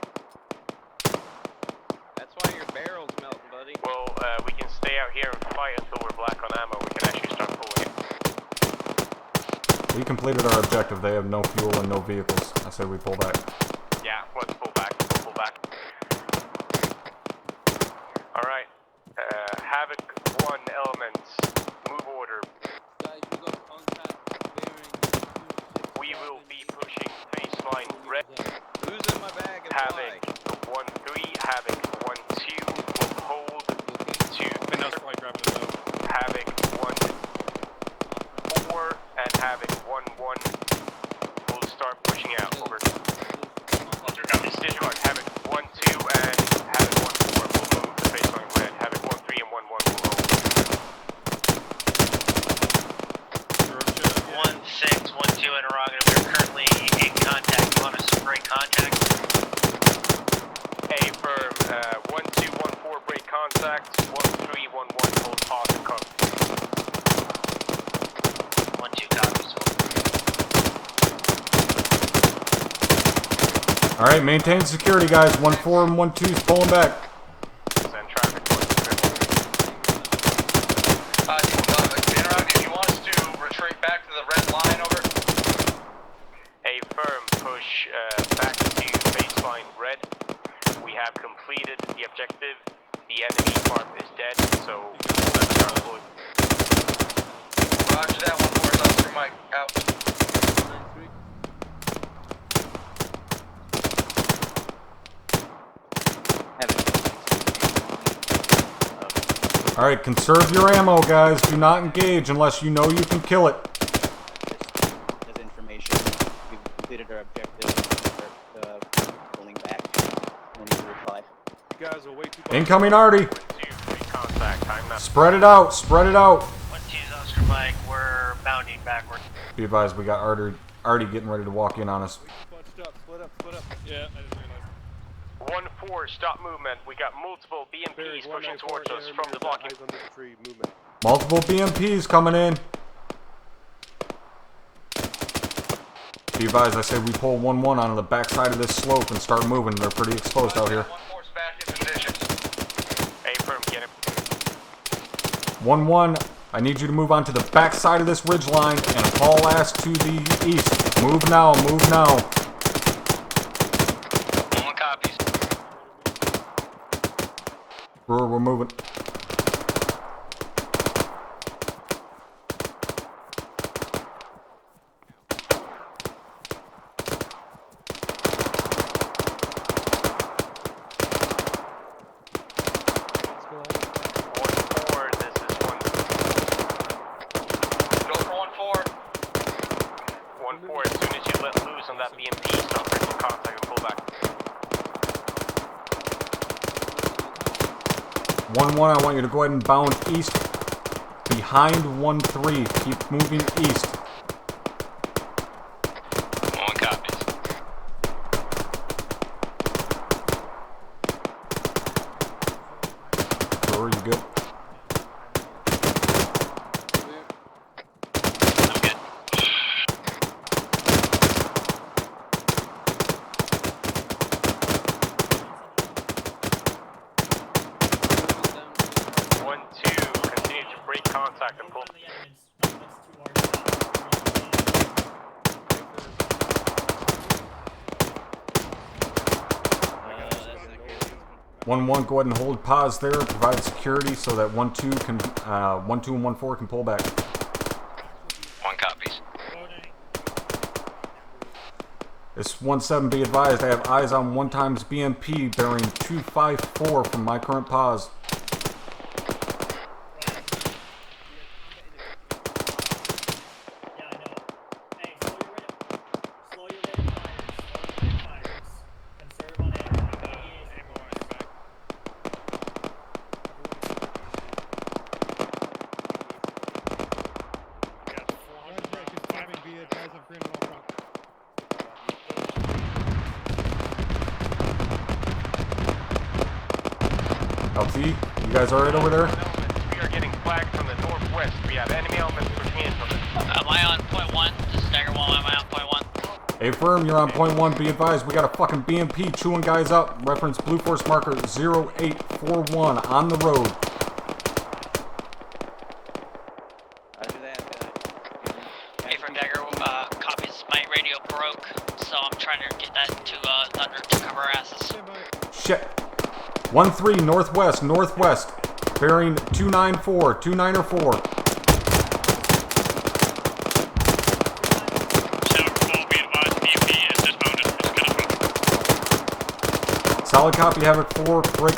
That's why your barrel's melting, buddy. Well, we can stay out here and fight until we're black on ammo. We can actually start pulling it. We completed our objective. They have no fuel and no vehicles. I say we pull back. Yeah, let's pull back. We'll pull back. Alright. Havoc 1 elements. Move order. Guys, we got contact bearing. We will be pushing baseline red. Who's in my bag and Havoc 1-3, Havoc 1-2 will hold to Havoc 1-4 and Havoc 1-1 will start pushing out. Over. Disregard. Havoc 1-2 and Havoc 1-4 will move to baseline red. Havoc 1-3 and 1-1 will hold. 1-6, 1-2 interrogative. We are currently in contact. You want us to break contact? A firm. 1-2, 1-4 break contact. 1-3, 1-1 hold pause and cover. 1-2 copies. Alright, maintain security, guys. 1-4 and 1-2 is pulling back. Send traffic. Interrogative, you want us to retreat back to the red line, over? A firm push back to baseline red. We have completed the objective. The enemy farm is dead, so let's start deploying. Roger that, 1-4 is Oscar Mike, out. Alright, conserve your ammo, guys. Do not engage unless you know you can kill it. As information, we've completed our objective. Start pulling back. And then you reply. You guys are way too Incoming Artie. Contact. I'm not. Spread it out. Spread it out. 1-2's Oscar Mike. We're bounding backward. Be advised, we got Artie getting ready to walk in on us. bunched up, split up. Yeah, I didn't realize. 1-4, stop movement. We got multiple BMPs pushing towards us from the blocking. Multiple BMPs coming in. Be advised, I say we pull 1-1 onto the backside of this slope and start moving. They're pretty exposed out here. 1-4's back in position. A firm, get him. 1-1, I need you to move onto the backside of this ridge line and haul ass to the east. Move now, move now. Brewer, we're moving. As soon as you let loose on that BMP, stop breaking contact and pull back. 1-1, I want you to go ahead and bound east behind 1-3. Keep moving east. 1 copies. Brewer, you good? I'm good. 1-1, go ahead and hold pause there. Provide security so that 1-2 can 1-2 and 1-4 can pull back. 1 copies. This 1-7, be advised, I have eyes on 1 times BMP bearing 254 from my current pause. LT, you guys alright over there? We are getting flagged from the northwest. We have enemy elements pushing in from the... Am I on point 1? This is Stagger 1, am I on point 1? Hey firm, you're on point 1, be advised, we got a fucking BMP chewing guys up. Reference Blue Force marker 0841 on the road. Hey from Dagger, copies, my radio broke, so I'm trying to get that to Thunder to cover our asses. Shit. 1-3, northwest, northwest. Bearing 294, 294. Solid copy, Havoc 4, break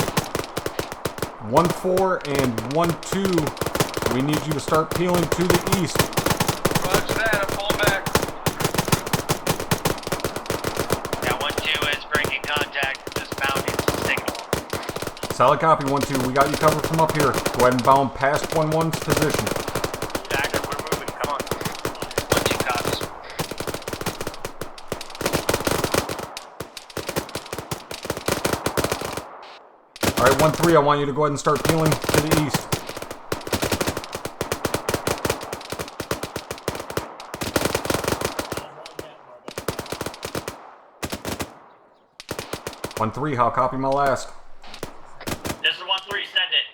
1-4 and 1-2. We need you to start peeling to the east. Roger that, I'm pulling back. Yeah, 1-2 is breaking contact. This bounding signal. Solid copy, 1-2. We got you covered from up here. Go ahead and bound past 1-1's position. Dagger, we're moving. Come on. 1-2 copies. Alright, 1-3, I want you to go ahead and start peeling to the east. One 3, how copy my last? This is 1-3, send it.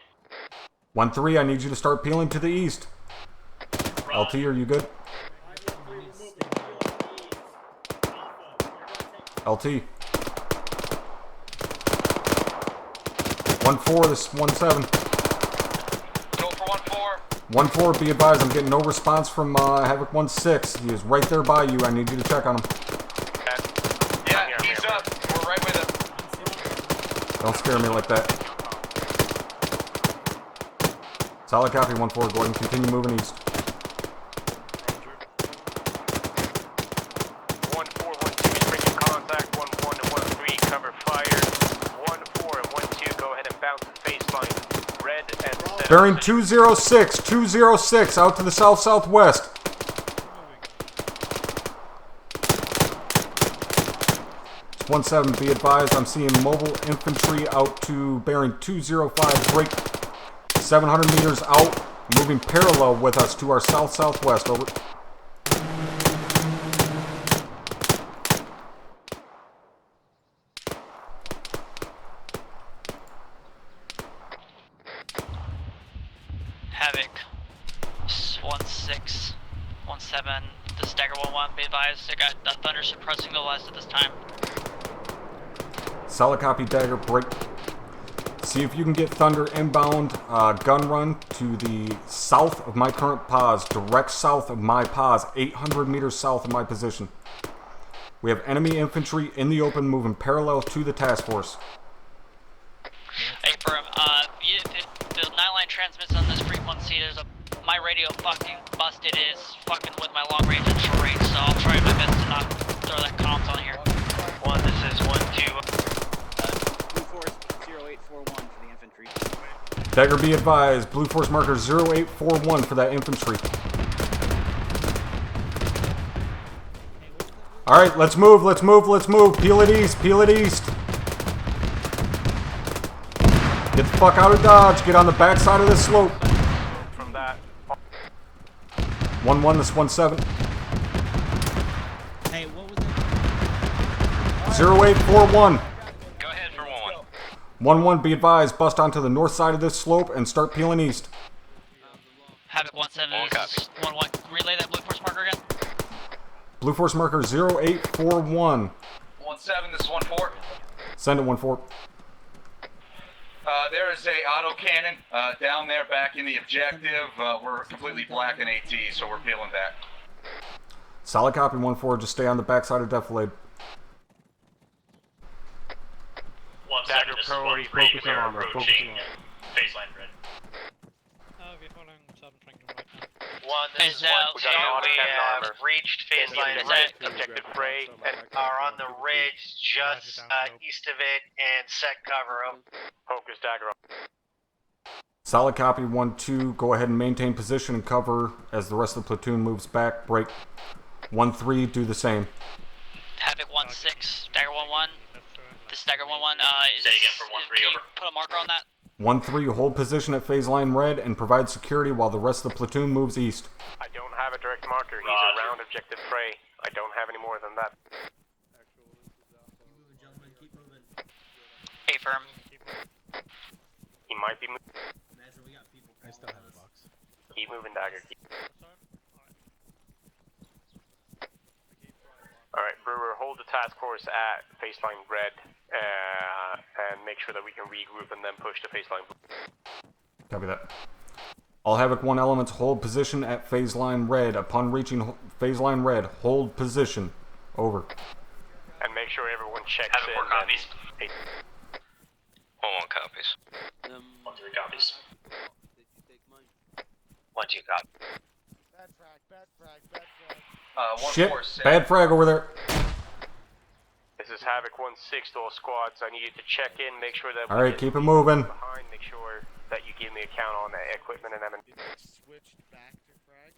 1-3, I need you to start peeling to the east. LT, are you good? LT. 1-4, this is 1-7. Go for 1-4. 1-4, be advised, I'm getting no response from Havoc 1-6. He is right there by you. I need you to check on him. Yeah, he's up. We're right with him. Don't scare me like that. Solid copy, 1-4. Go ahead and continue moving east. 1-4, 1-2 is breaking contact. 1-1 to 1-3, cover fire. 1-4 and 1-2, go ahead and bounce the baseline. Red and set. Bearing 206, 206, out to the south-southwest. It's 1-7, be advised, I'm seeing mobile infantry out to bearing 205, break 700 meters out, moving parallel with us to our south-southwest, over. Havoc 1-6, 1-7, this is Dagger 1-1, be advised, I got Thunder suppressing the west at this time. Solid copy, Dagger, break. See if you can get Thunder inbound, gun run to the south of my current pause, direct south of my pause, 800 meters south of my position. We have enemy infantry in the open moving parallel to the task force. Hey, firm, if the 9-line transmits on this frequency, my radio fucking busted is fucking with my long range and short range, so I'll try my best to not throw that comms on here. 1, this is 1-2. Blue Force 0841 for the infantry. Dagger, be advised, Blue Force marker 0841 for that infantry. Alright, let's move, let's move, let's move. Peel it east, peel it east. Get the fuck out of Dodge, get on the backside of this slope. From that. 1-1, this 1-7. Hey, what was it? 0841. Go ahead for 1-1. 1-1, be advised, bust onto the north side of this slope and start peeling east. Havoc 1-7 is 1-1. Relay that Blue Force marker again. Blue Force marker 0841. 1-7, this is 1-4. Send it 1-4. There is a auto cannon down there back in the objective. We're completely black in AT, so we're peeling back. Solid copy, 1-4. Just stay on the backside of defilade. 1 second, this is 1-3. We are approaching baseline red. We're following Southern Franklin right now. This is 1-2. We have reached phase line red. Objective Prey and Are on the ridge just east of it and set cover. Focus dagger. Solid copy, 1-2. Go ahead and maintain position and cover as the rest of the platoon moves back. Break. 1-3, do the same. Havoc 1-6, Dagger 1-1. This is Dagger 1-1. Say again for 1-3, over. Put a marker on that. 1-3, hold position at phase line red and provide security while the rest of the platoon moves east. I don't have a direct marker. He's around Objective Prey. I don't have any more than that. A firm. He might be moving. I still have a box. Keep moving, Dagger. Alright, Brewer, hold the task force at baseline red and make sure that we can regroup and then push to baseline blue. Copy that. All Havoc 1 elements hold position at phase line red. Upon reaching phase line red, hold position. Over. And make sure everyone checks Havoc in. 4 copies. 1-1 copies. 1-3 copies. 1-2 copy. Bad frag, bad frag, bad frag. Shit, bad frag over there. This is Havoc 1-6 to all squads. I need you to check in, make sure that Alright, keep it moving. behind, make sure that you give me a count on the equipment and M&D. Switched back to frags.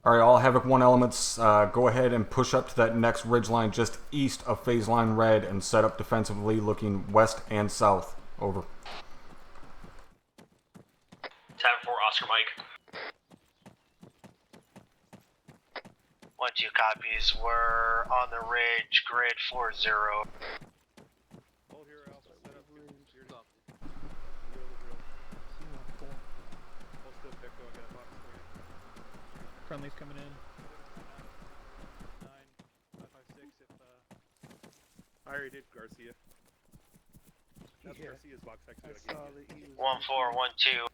Alright, all Havoc 1 elements, go ahead and push up to that next ridge line just east of phase line red and set up defensively looking west and south. Over. Tab 4 Oscar Mike. 1-2 copies. We're on the ridge, grid 4-0. Hold here, Alpha. Set up. Hold still, Pico. I got a box for you. Friendly's coming in. 9-556 if I already did Garcia. That's Garcia's box actually. I saw that he was 1-4, 1-2.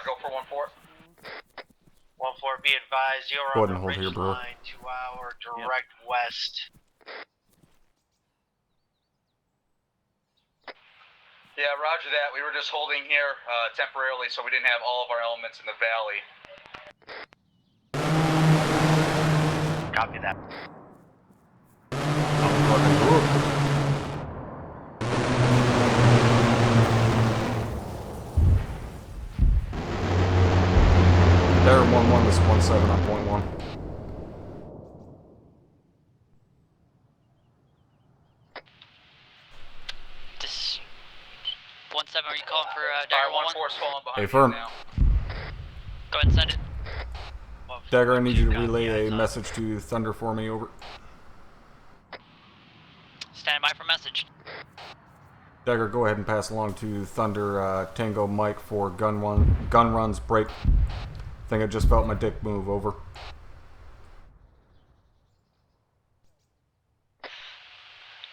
Go for 1-4. 1-4, be advised, you're Go on ahead and the hold ridge here, bro. line 2 hour direct west. Yeah, roger that. We were just holding here temporarily so we didn't have all of our elements in the valley. Copy that. There, 1-1, this is 1-7 on point 1. This 1-7, are you calling for Dagger 1-1? 1-4's falling behind Hey, you firm. now. Go ahead and send it. Dagger, I need you to relay a message to Thunder for me. Over. Stand by for message. Dagger, go ahead and pass along to Thunder Tango Mike for gun runs break. Think I just felt my dick move. Over.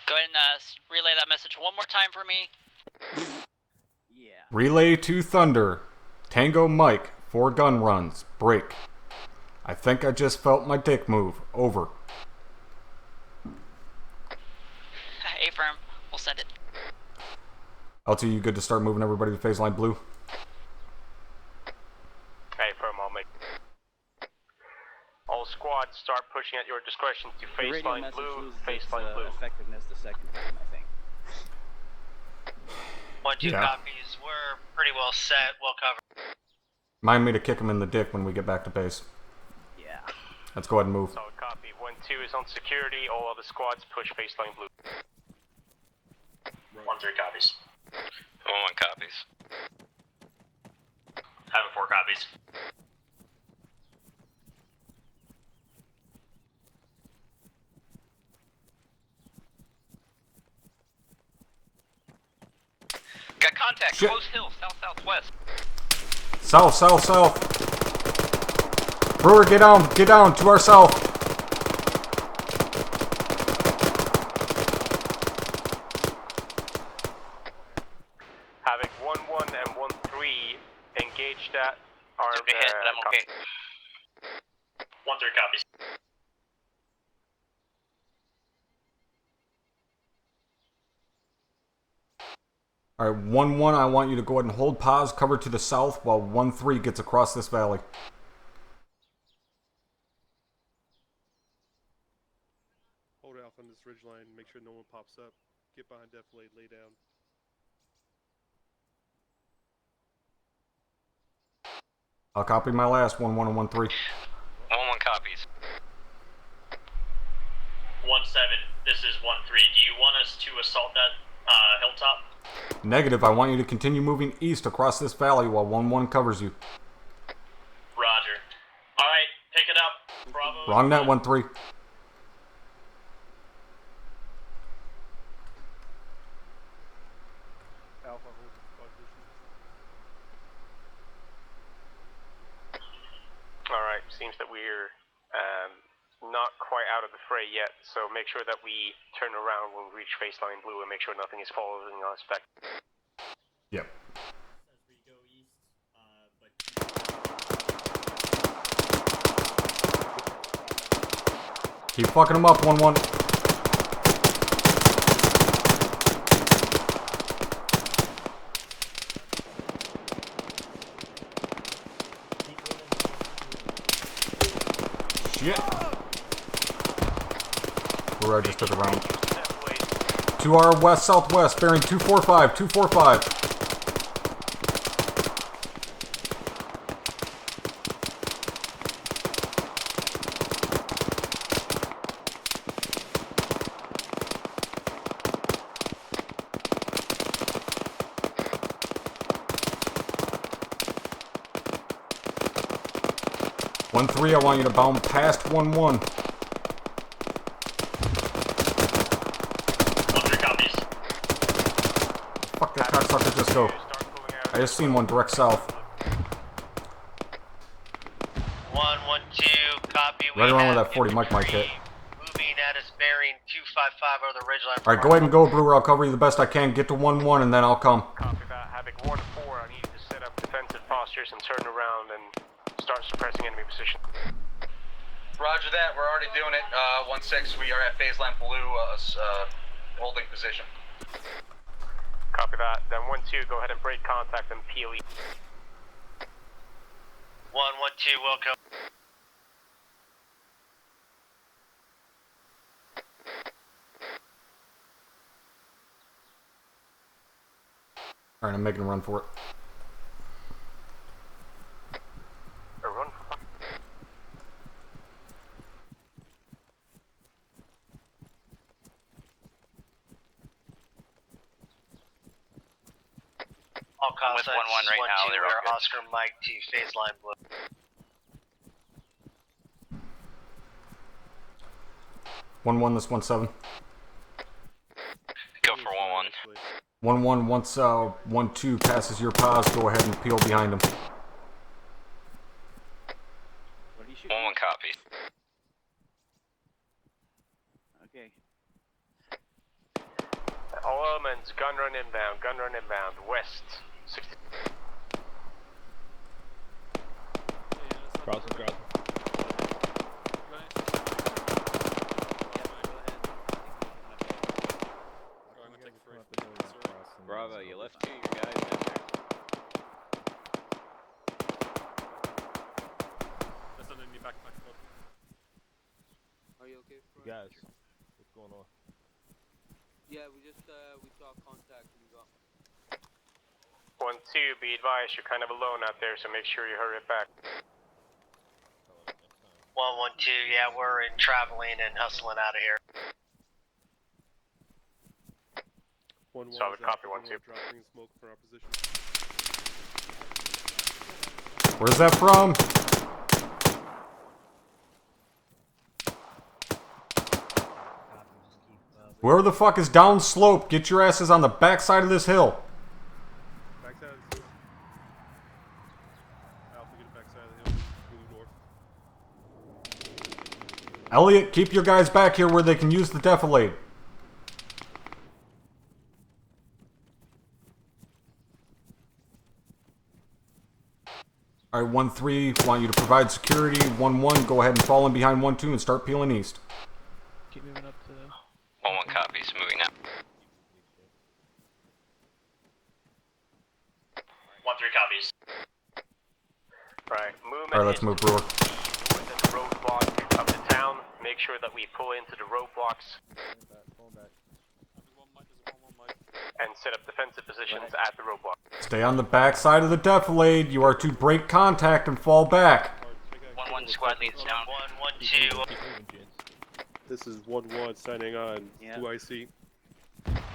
Go ahead and relay that message one more time for me. Relay to Thunder Tango Mike for gun runs break. I think I just felt my dick move. Over. A firm, we'll send it. LT, you good to start moving everybody to phase line blue? Hey, firm, I'll make. All squads start pushing at your discretion to The radio baseline message blue, loses its baseline blue. effectiveness the second time, I think. 1-2 Yeah. copies. We're pretty well set. Well covered. Mind me to kick him in the dick when we get back to base. Yeah. Let's go ahead and move. Solid copy. 1-2 is on security. All other squads push baseline blue. 1-3 copies. 1-1 copies. Havoc 4 copies. got contact. Shit. Close hill, south-southwest. South, south, south. Brewer, get down to our south. Havoc 1-1 and 1-3 engaged at our. Took a hit, but I'm okay. 1-3 copies. All right, 1-1. I want you to go ahead and hold pause, cover to the south, while 1-3 gets across this valley. Hold off on this ridge line. Make sure no one pops up. Get behind defilade. Lay down. I'll copy my last 1-1 and 1-3. 1-1 copies. 1-7. This is 1-3. Do you want us to assault that hilltop? Negative. I want you to continue moving east across this valley while 1-1 covers you. Roger. Alright, pick it up. Bravo. Wrong net, 1-3. Alpha, hold squad position. Alright, seems that we're not quite out of the fray yet, so make sure that we turn around when we reach baseline blue and make sure nothing is following us back. Yep. As we go east, Keep fucking them up, 1-1. Shit. Where I just took a round. To our west southwest, bearing 245, 245. One 3, I want you to bound past 1-1. 1-3 copies. Fuck that cocksucker, just go. I just seen one direct south. 1-1-2, copy. Right around where that 40 mic hit. Moving at us bearing 255 over the ridgeline. Alright, go ahead and go, Brewer. I'll cover you the best I can. Get to 1-1 and then I'll come. Copy that. Havoc 1-4, I need you to set up defensive postures and turn around and start suppressing enemy position. Roger that, we're already doing it. 1-6, we are at baseline blue, holding position. Copy that. Then 1-2, go ahead and break contact and peel east. 1-1-2, welcome. Alright, I'm making a run for it. A run. All call with signs 1-1 right now, 1-2, they're we all are good. Oscar Mike to phase line blue. This 1-7. Go for 1-1. 1-1, once 1-2 passes your pause, go ahead and peel behind him. 1-1 copies. Okay. All elements, gun run inbound, west. 60. Crossing. Bravo, you left 2 of your guys in there. That's underneath back. Are you okay, Frank? Guys, what's going on? Yeah, we just we saw contact and we got 1-2, be advised, you're kind of alone out there, so make sure you hurry it back. 1-1-2, yeah, we're in traveling and hustling out of here. 1-1 Solid copy, 1-2. Dropping smoke for our position. Where's that from? Whoever the fuck is down slope, get your asses on the backside of this hill. Elliot, keep your guys back here where they can use the defilade. Alright, 1-3, want you to provide security. 1-1, go ahead and fall in behind 1-2 and start peeling east. Keep moving up to... 1-1 copies, moving up. 1-3 copies. Right, movement. Alright, let's move, Brewer. Within the roadblock of the town. Make sure that we pull into the roadblocks. And set up defensive positions at the roadblock. Stay on the back side of the defilade. You are to break contact and fall back. 1-1 squad leads down. 1-1-2. This is 1-1 signing on 2IC.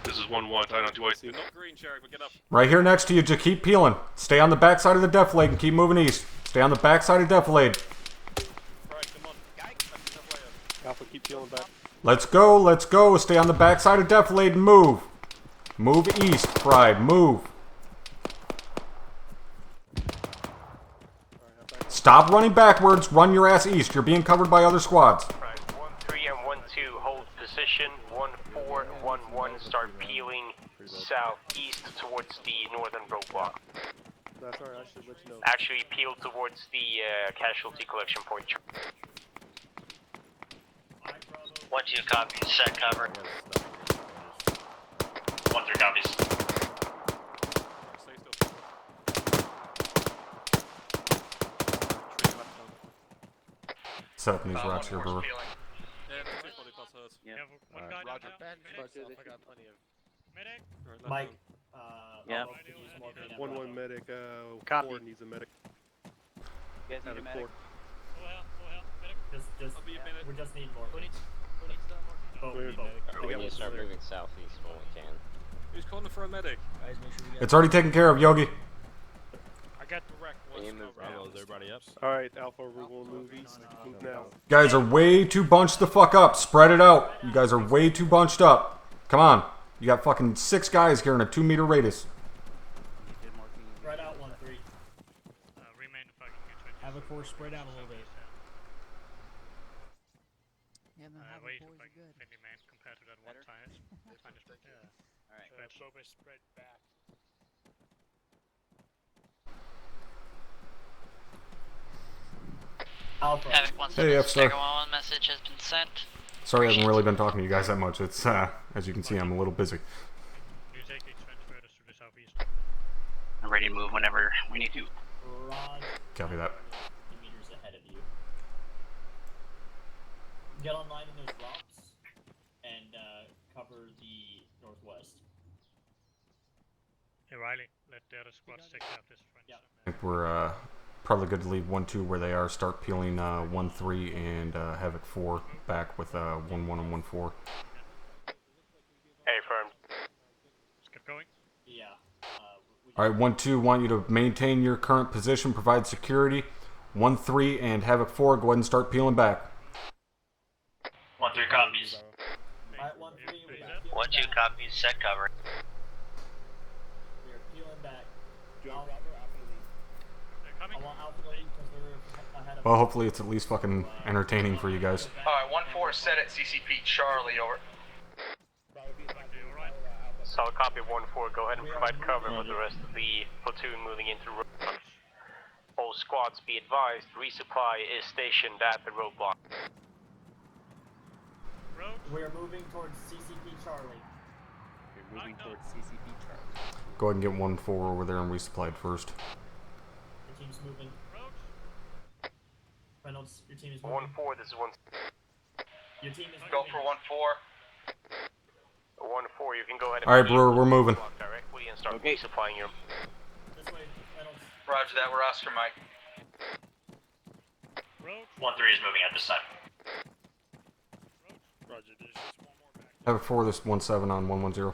This is 1-1 signing on 2IC. Not green, Sherry, but get up. Right here next to you, just keep peeling. Stay on the back side of the defilade and keep moving east. Stay on the back side of defilade. Right, come on. Alpha, keep peeling back. Let's go, let's go. Stay on the back side of defilade and move. Move east, Pride, move. Stop running backwards, run your ass east. You're being covered by other squads. Right, 1-3 and 1-2 hold position. 1-4, 1-1 start peeling southeast towards the northern roadblock. That's alright, I should let you know. Actually peel towards the casualty collection point. 1-2 copies, set cover. 1-3 copies. Stay still. Set up in these rocks here, Brewer. Yeah, the body plus hers. Yeah. Alright. Roger. I got plenty of... Medic? Alright, left Mike. hand. Yeah. 1-1 medic, Copy. 4 needs a medic. You guys need a Havoc medic? 4. Full health, medic. Just, I'll be a minute. we just need more. Who needs Both, We're- both. We need to start moving southeast when we can. Who's calling for a medic? Guys, make sure we get... It's already taken care of, Yogi. I got the wreck. Can you move Bravo, down? is everybody up? Alright, Alpha, we're gonna move east. Move now. Guys are way too bunched the fuck up. Spread it out. You guys are way too bunched up. Come on. You got fucking 6 guys here in a 2-meter radius. Spread out 1-3. Remain fucking good. Havoc 4, spread out a little bit. Yeah, man, Havoc Way 4 to is fucking good. maybe man compared to that one time. Alright. Spread back. Alpha. Havoc 1-7, Hey, F-Star. Stagger 1-1 message has been sent. Sorry I haven't really been talking to you guys that much. It's, as you can see, I'm a little busy. You take the transfer to the southeast. I'm ready to move whenever we need to. Rod. Copy that. 50 meters ahead of you. Get online in those rocks and cover the northwest. Hey Riley, let the other squads take out this front. Yeah. I think we're probably good to leave 1-2 where they are. Start peeling 1-3 and Havoc 4 back with 1-1 and 1-4. Hey, firm. Let's get going. Yeah. Alright, 1-2, want you to maintain your current position, provide security. 1-3 and Havoc 4, go ahead and start peeling back. 1-3 copies. Alright, 1-3. 1-2 copies, set cover. We are peeling back. They're I coming. want Alpha to lead because they're ahead of Well, hopefully it's at least fucking entertaining for you guys. Alright, 1-4 set at CCP Charlie, over. Solid copy 1-4. Go ahead and provide cover for the rest of the platoon moving into the roadblock. All squads be advised, resupply is stationed at the roadblock. We're moving towards CCP Charlie. We're moving towards CCP Charlie. Go ahead and get 1-4 over there and resupply first. Your team's moving. Reynolds, your team is moving. 1-4, this is 1. Your team is Go moving. for 1-4. 1-4, you can go ahead and Alright, Brewer, we're moving. directly and start resupplying your. This way, Reynolds. Roger that, we're Oscar Mike. 1-3 is moving at this time. Roger, there's just one more back. Havoc 4, this 1-7 on 1-1-0.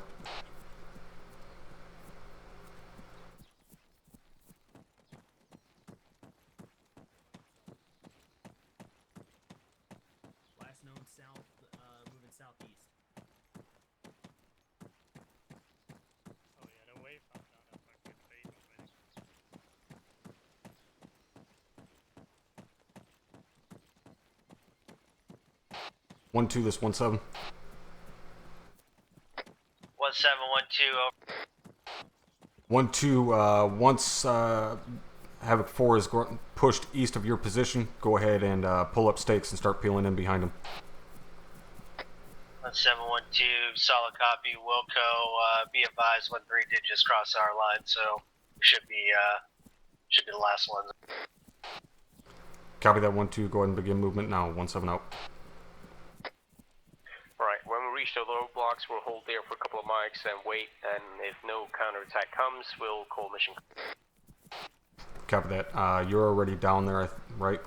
Last known south, moving southeast. Oh yeah, the wave found out that fucking base already. 1-2, this 1-7. 1712, over. 1-2, once Havoc 4 is pushed east of your position, go ahead and pull up stakes and start peeling in behind him. 1712, solid copy. Wilco, be advised, 1-3 did just cross our line, so we should be the last ones. Copy that 1-2, go ahead and begin movement now. 1-7 out. Right, when we reach the roadblocks, we'll hold there for a couple of mics and wait, and if no counterattack comes, we'll call mission. Copy that. You're already down there, right?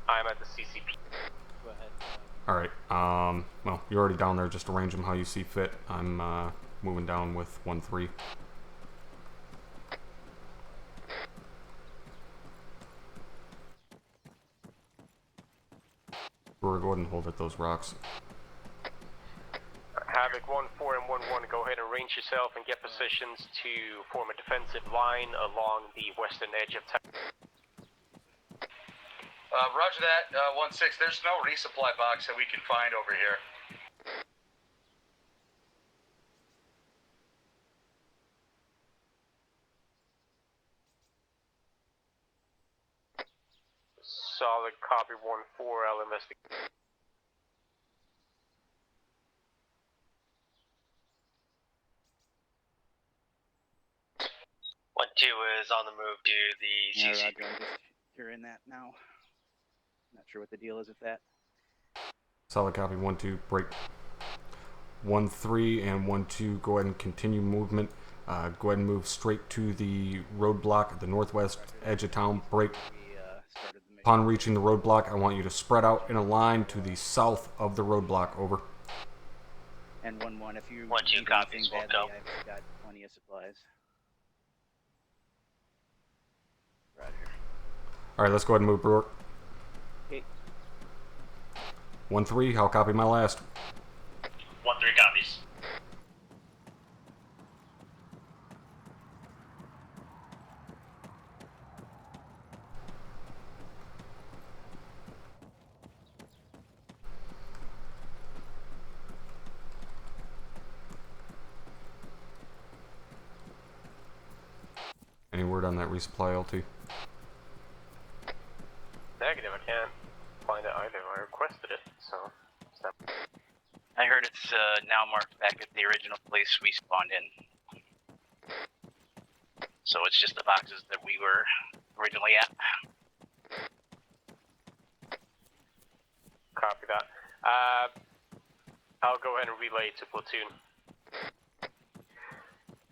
I'm at the CCP. Go ahead. Alright, well, you're already down there, just arrange them how you see fit. I'm moving down with 1-3. We're go ahead and hold at those rocks. Havoc 1-4 and 1-1, go ahead and range yourself and get positions to form a defensive line along the western edge of town. Roger that, 1-6. There's no resupply box that we can find over here. Solid copy 1-4, I'll investigate. One two is on the move to the Yeah, CC. Roger, I'm just hearing that now. Not sure what the deal is with that. Solid copy 1-2, break. 1-3 and 1-2, go ahead and continue movement. Go ahead and move straight to the roadblock at the northwest edge of town. Break. Upon reaching the roadblock, I want you to spread out in a line to the south of the roadblock. Over. And 1-1, if you 1-2 copies, badly, we'll go. I've got plenty of supplies. Roger. Alright, let's go ahead and move, Brewer. Okay. 1-3, I'll copy my last. 1-3 copies. Any word on that resupply, LT? Negative, I can't find it either. I requested it, so. I heard it's now marked back at the original place we spawned in. So it's just the boxes that we were originally at. Copy that. I'll go ahead and relay to Platoon.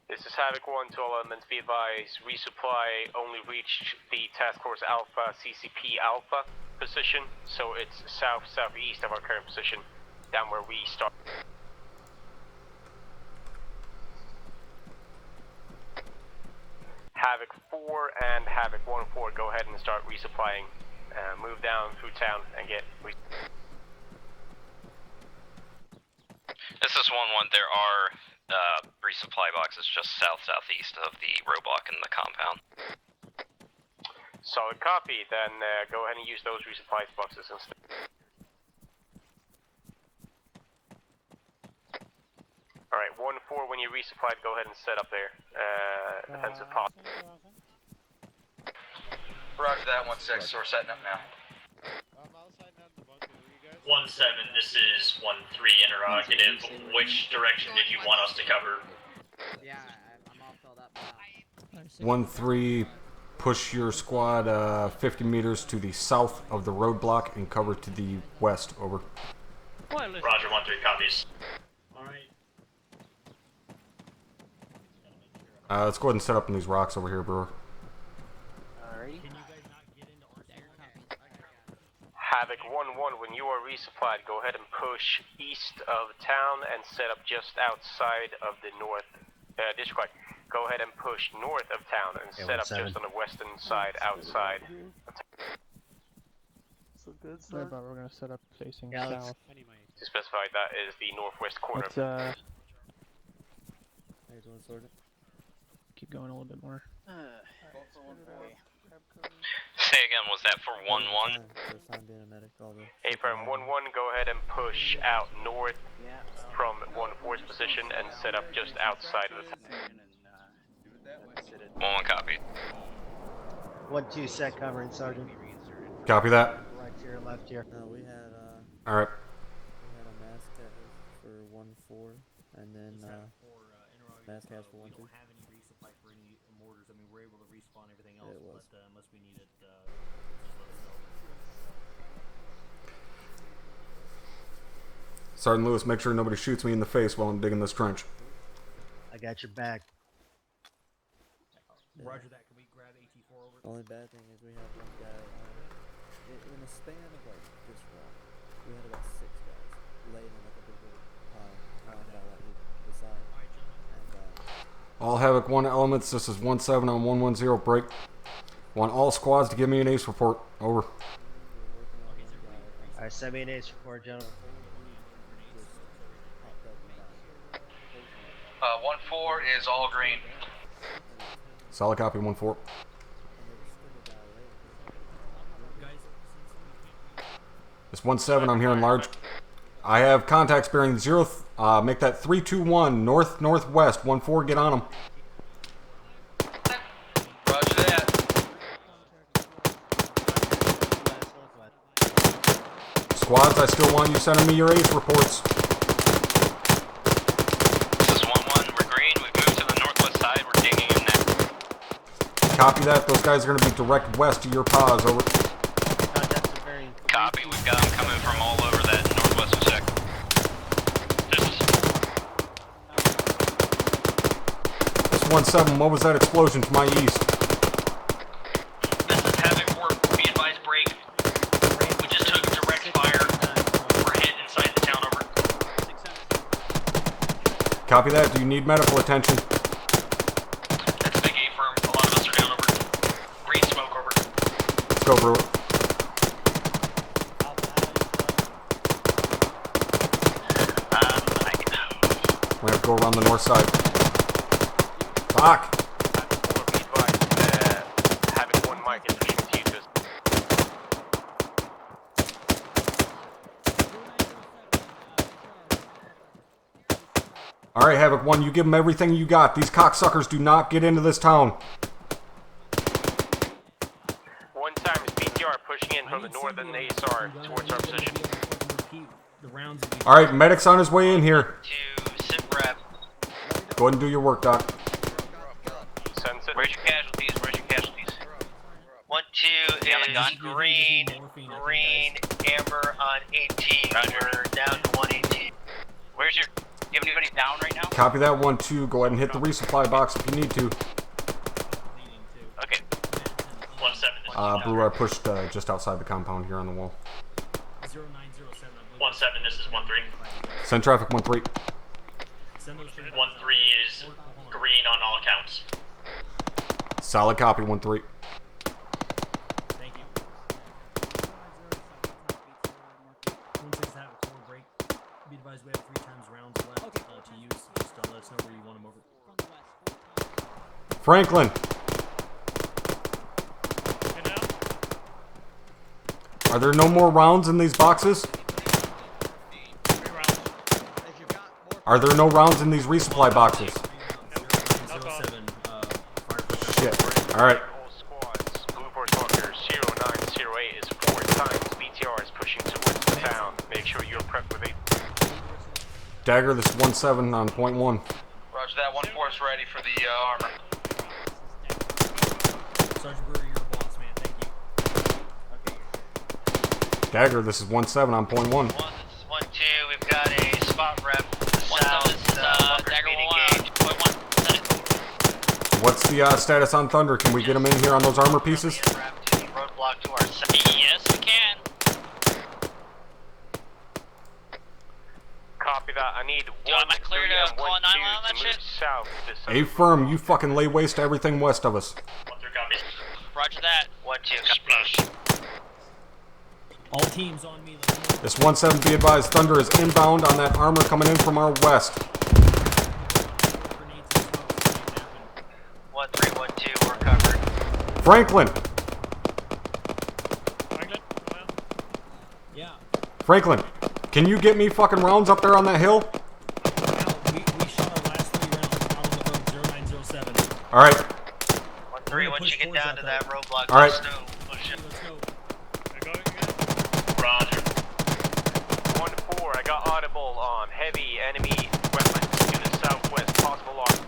This is Havoc 1 to all elements. Be advised, resupply only reached the Task Force Alpha, CCP Alpha position, so it's southeast of our current position, down where we start. Havoc 4 and Havoc 1-4, go ahead and start resupplying. Move down through town and get. This is 1-1. There are resupply boxes just southeast of the roadblock in the compound. Solid copy. Then go ahead and use those resupply boxes instead. All right, 1-4. When you're resupplied, go ahead and set up there. Defensive pop. Roger that, 1-6. So we're setting up now. 1-7, this is 1-3 interrogative. Which direction did you want us to cover? Yeah, I'm all filled up now. 1-3, push your squad 50 meters to the south of the roadblock and cover to the west. Over. Roger, 1-3 copies. Alright. Let's go ahead and set up in these rocks over here, Brewer. Alrighty. Havoc 1-1, when you are resupplied, go ahead and push east of town and set up just outside of the north. Disregard. Go ahead and push north of town and set up just on the western side outside. So good, sir. But we're gonna set up facing south. To specify, that is the northwest corner. Let's, How you doing, Sergeant? keep going a little bit more. Say again, was that for 1-1? First time being a medic, all the Hey, from 1-1, go ahead and push out north from 1-4's position and set up just outside of the town. 1-1 copy. 1-2 set covering, Sergeant. Copy that. Right here, left here. we had Alright. we had a mask cat for 1-4, and then mask cats for 1-2. We don't have any resupply for any mortars. I mean, we're able to respawn everything else, but unless we need it, just let us know. Sergeant Lewis, make sure nobody shoots me in the face while I'm digging this trench. I got your back. Roger that. Can we grab AT4 over? The only bad thing is we have one guy in a span of like this round. We had about 6 guys laying in like a big pile down the side. And All Havoc 1 elements, this is 1-7 on 110, break. Want all squads to give me an ace report. Over. Alright, send me an ace report, gentlemen. 1-4 is all green. Solid copy, 1-4. This 1-7, I'm hearing large. I have contacts bearing 0, make that 321 north-northwest. 1-4, get on them. Roger that. Squads, I still want you sending me your ace reports. This is 1-1, we're green, we've moved to the northwest side, we're digging in now. Copy that, those guys are going to be direct west of your pause, over. Copy, we've got them coming from all over that northwestern sector. This 1-7, what was that explosion to my east? This is Havoc 4, be advised break. We just took direct fire. We're heading inside the town, over. Copy that, do you need medical attention? That's Big A firm. A lot of us are down, over. Green smoke, over. Let's go, Brewer. We have to go around the north side. Fuck! Having 1 mic is pushing to you, just. Alright, Havoc 1, you give them everything you got. These cocksuckers do not get into this town. 1 time is PTR pushing in from the northern ASR towards our position. Alright, medic's on his way in here. To sit rep. Go ahead and do your work, Doc. Where's your casualties? Where's your casualties? 1-2 is green, amber on 18. We're down to 118. Where's your... Do you have anybody down right now? Copy that 1-2. Go ahead and hit the resupply box if you need to. Okay. 1-7. Brewer, I pushed just outside the compound here on the wall. 1-7, this is 1-3. Send traffic 1-3. 1-3 is green on all accounts. Solid copy 1-3. Thank you. 1-6 Havoc 4 break. Be advised we have 3 times rounds left to use. Just let us know where you want them over. Franklin! Are there no more rounds in these boxes? Are there no rounds in these resupply boxes? Shit. Alright. All squads, Blue Force Walker 0908 is 4 times. BTR is pushing towards the town. Make sure you're prepped with it. Dagger, this is 1-7 on point 1. Roger that. 1-4 is ready for the armor. Sergeant Brewer, you're a boss, man. Thank you. Dagger, this is 1-7 on point 1. 1-2, we've got a spot rep south. This is Dagger 1, point 1. What's the status on Thunder? Can we get them in here on those armor pieces? Roadblock to our center. Yes, we can. Copy that. I need 1 am I clear to call 911 on that shit? South. A firm, you fucking lay waste to everything west of us. Roger that. 1-2, splash. All teams on me. This 1-7, be advised, Thunder is inbound on that armor coming in from our west. 1-3, 1-2, we're covered. Franklin! Franklin, can you get me fucking rounds up there on that hill? We shot our last 3 rounds out on the road 0907. Alright. 1-3, once you get down to that roadblock, All right. let us know. Push it. Let's go. Roger. 1-4, I got audible on heavy enemy wetlands to the southwest, possible arm.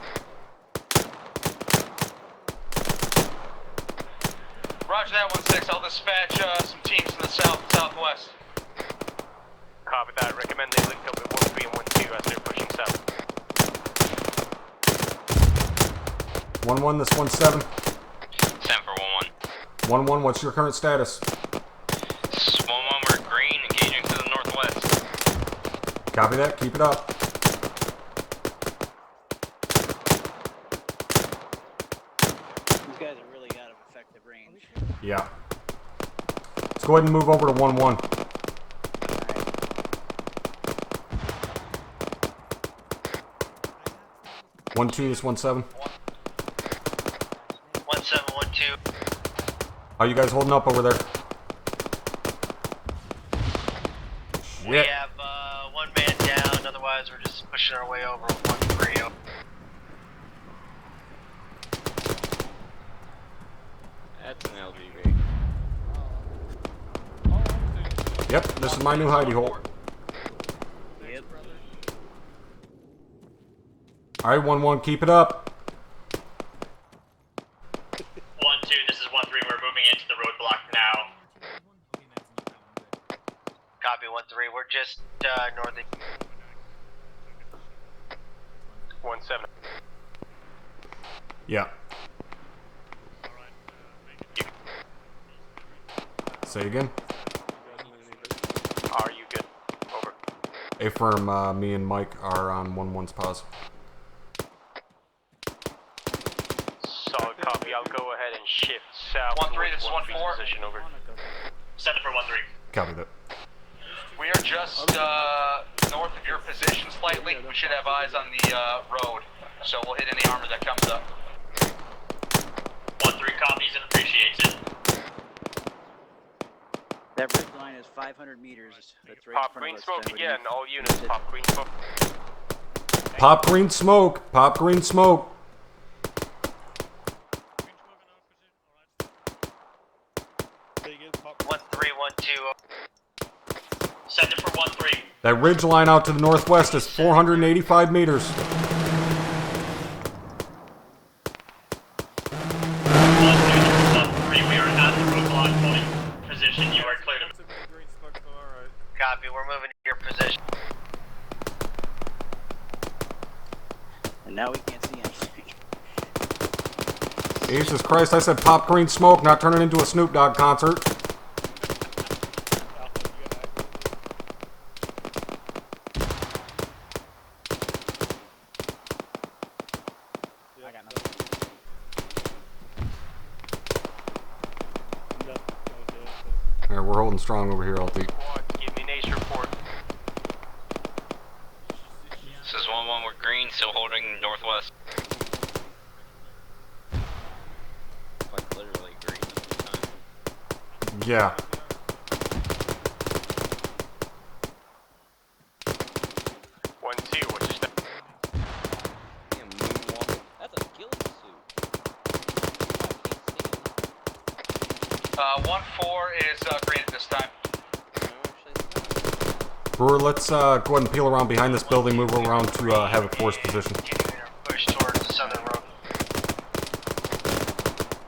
Roger that, 1-6. I'll dispatch some teams to the south and southwest. Copy that. Recommend they link up with 1-3 and 1-2 as they're pushing south. 1-1, this 1-7. 7 for 1-1. 1-1, what's your current status? 1-1, we're green, engaging to the northwest. Copy that, keep it up. These guys are really out of effective range. Yeah. Let's go ahead and move over to 1-1. 1-2, this 1-7. 1-7, 1-2. How you guys holding up over there? We have one man down, otherwise we're just pushing our way over with 1-3. That's an LGB. Yep, this is my new hidey hole. Yep. Alright, 1-1, keep it up. 1-2, this is 1-3, we're moving into the roadblock now. Copy 1-3, we're just north of 1-7. Yeah. Say again? Are you good? Over. Affirm, me and Mike are on 1-1's pause. Solid copy. I'll go ahead and shift south. 1-3, this is 1-4. Position over. Send it for 1-3. Copy that. We are just north of your position slightly. We should have eyes on the road, so we'll hit any armor that comes up. 1-3 copies and appreciates it. That red line is 500 meters. That's right Pop in front green of us. smoke Then. again. All units pop green smoke. Pop green smoke! Pop green smoke! Pop 1-3, 1-2. Send it for 1-3. That ridge line out to the northwest is 485 meters. 1-2, we are at the roadblock point position. You are clear to. Copy, we're moving to your position. And now we can't see anything. Jesus Christ, I said pop green smoke, not turn it into a Snoop Dogg concert. I got nothing. Alright, we're holding strong over here, LT. Give me nature report. This is 1-1, we're green, still holding northwest. Like literally green at the time. Yeah. What's your step? Damn, moonwalking. That's a ghillie suit. 1-4 is green at this time. Brewer, let's go ahead and peel around behind this building, move around to Havoc Force position. Push towards the southern road.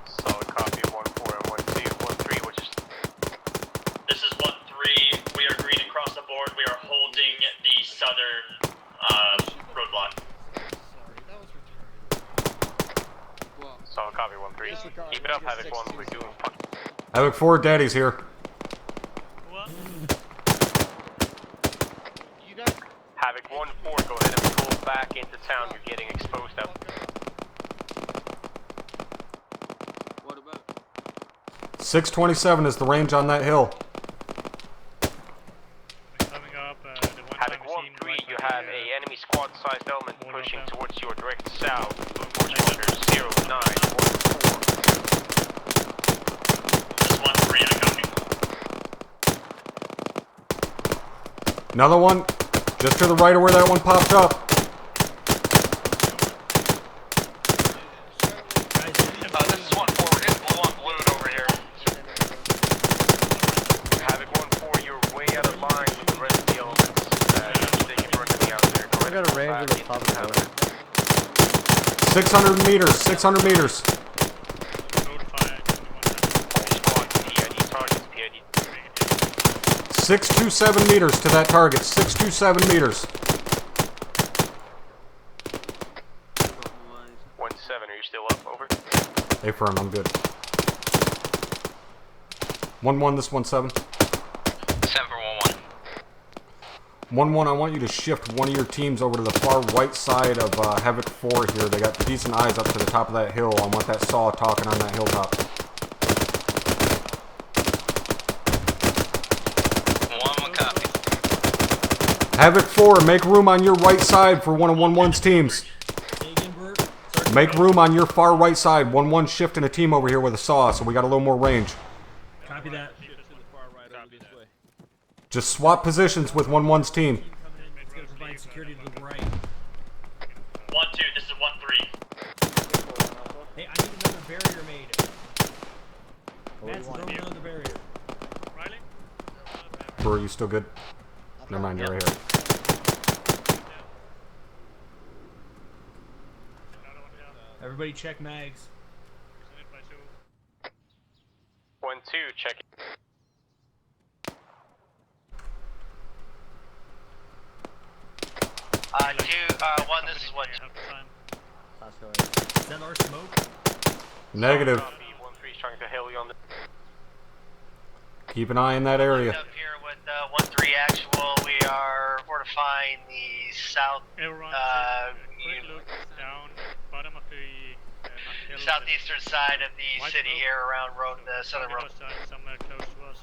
Solid copy of 1-4 and 1-2. 1-3, which is This is 1-3. We are green across the board. We are holding the southern roadblock. solid copy 1-3. Keep it up, Havoc 1. We're doing Havoc 4, Daddy's here. Havoc 1-4. Go ahead and pull back into town. You're getting exposed out. What about? 627 is the range on that hill. Coming up, the Havoc 1-3, you have a enemy squad-sized element pushing towards your direct south. Blue force marker 0914. This is 1-3, I copy. Another one. Just to the right of where that one popped up. This is 1-4. We're getting blue on blue over here. Havoc 1-4, you're way out of line with the rest of the elements. They keep running me out there. I got a range of the top of the hill. 600 meters. 600 meters. 627 meters to that target. 627 meters. 1-7, are you still up? Over. Hey, firm, I'm good. 1-1, this 1-7. 7 for 1-1. 1-1, I want you to shift one of your teams over to the far right side of Havoc 4 here. They got decent eyes up to the top of that hill. I want that saw talking on that hilltop. 1-1 copy. Havoc 4, make room on your right side for one of 1-1's teams. Make room on your far right side. 1-1 shifting a team over here with a saw, so we got a little more range. Copy that. Just swap positions with 1-1's team. It's gonna provide security to the right. 1-2, this is 1-3. Hey, I need another barrier made. Matt's throwing another barrier. Riley? Bro, are you still good? Never mind, you're right here. Everybody check mags. 1-2, check it. One, this is 1. Is that our smoke? Negative. 1-3 trying to heli on the. Keep an eye in that area. Up here with 1-3 actual, we are fortifying the south. Down bottom of the southeastern side of the city here around road, the southern road. Somewhere close to us.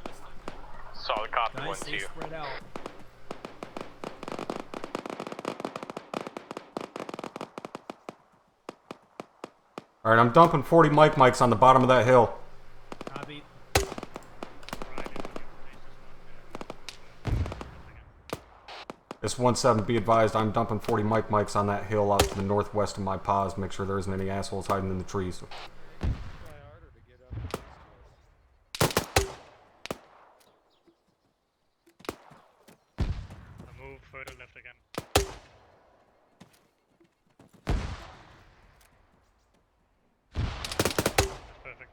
Solid copy. Guys, stay 1-2. spread out. Alright, I'm dumping 40 mics on the bottom of that hill. Copy. This 1-7, be advised, I'm dumping 40 mics on that hill out to the northwest of my pause. Make sure there isn't any assholes hiding in the trees. Move further left again. Perfect.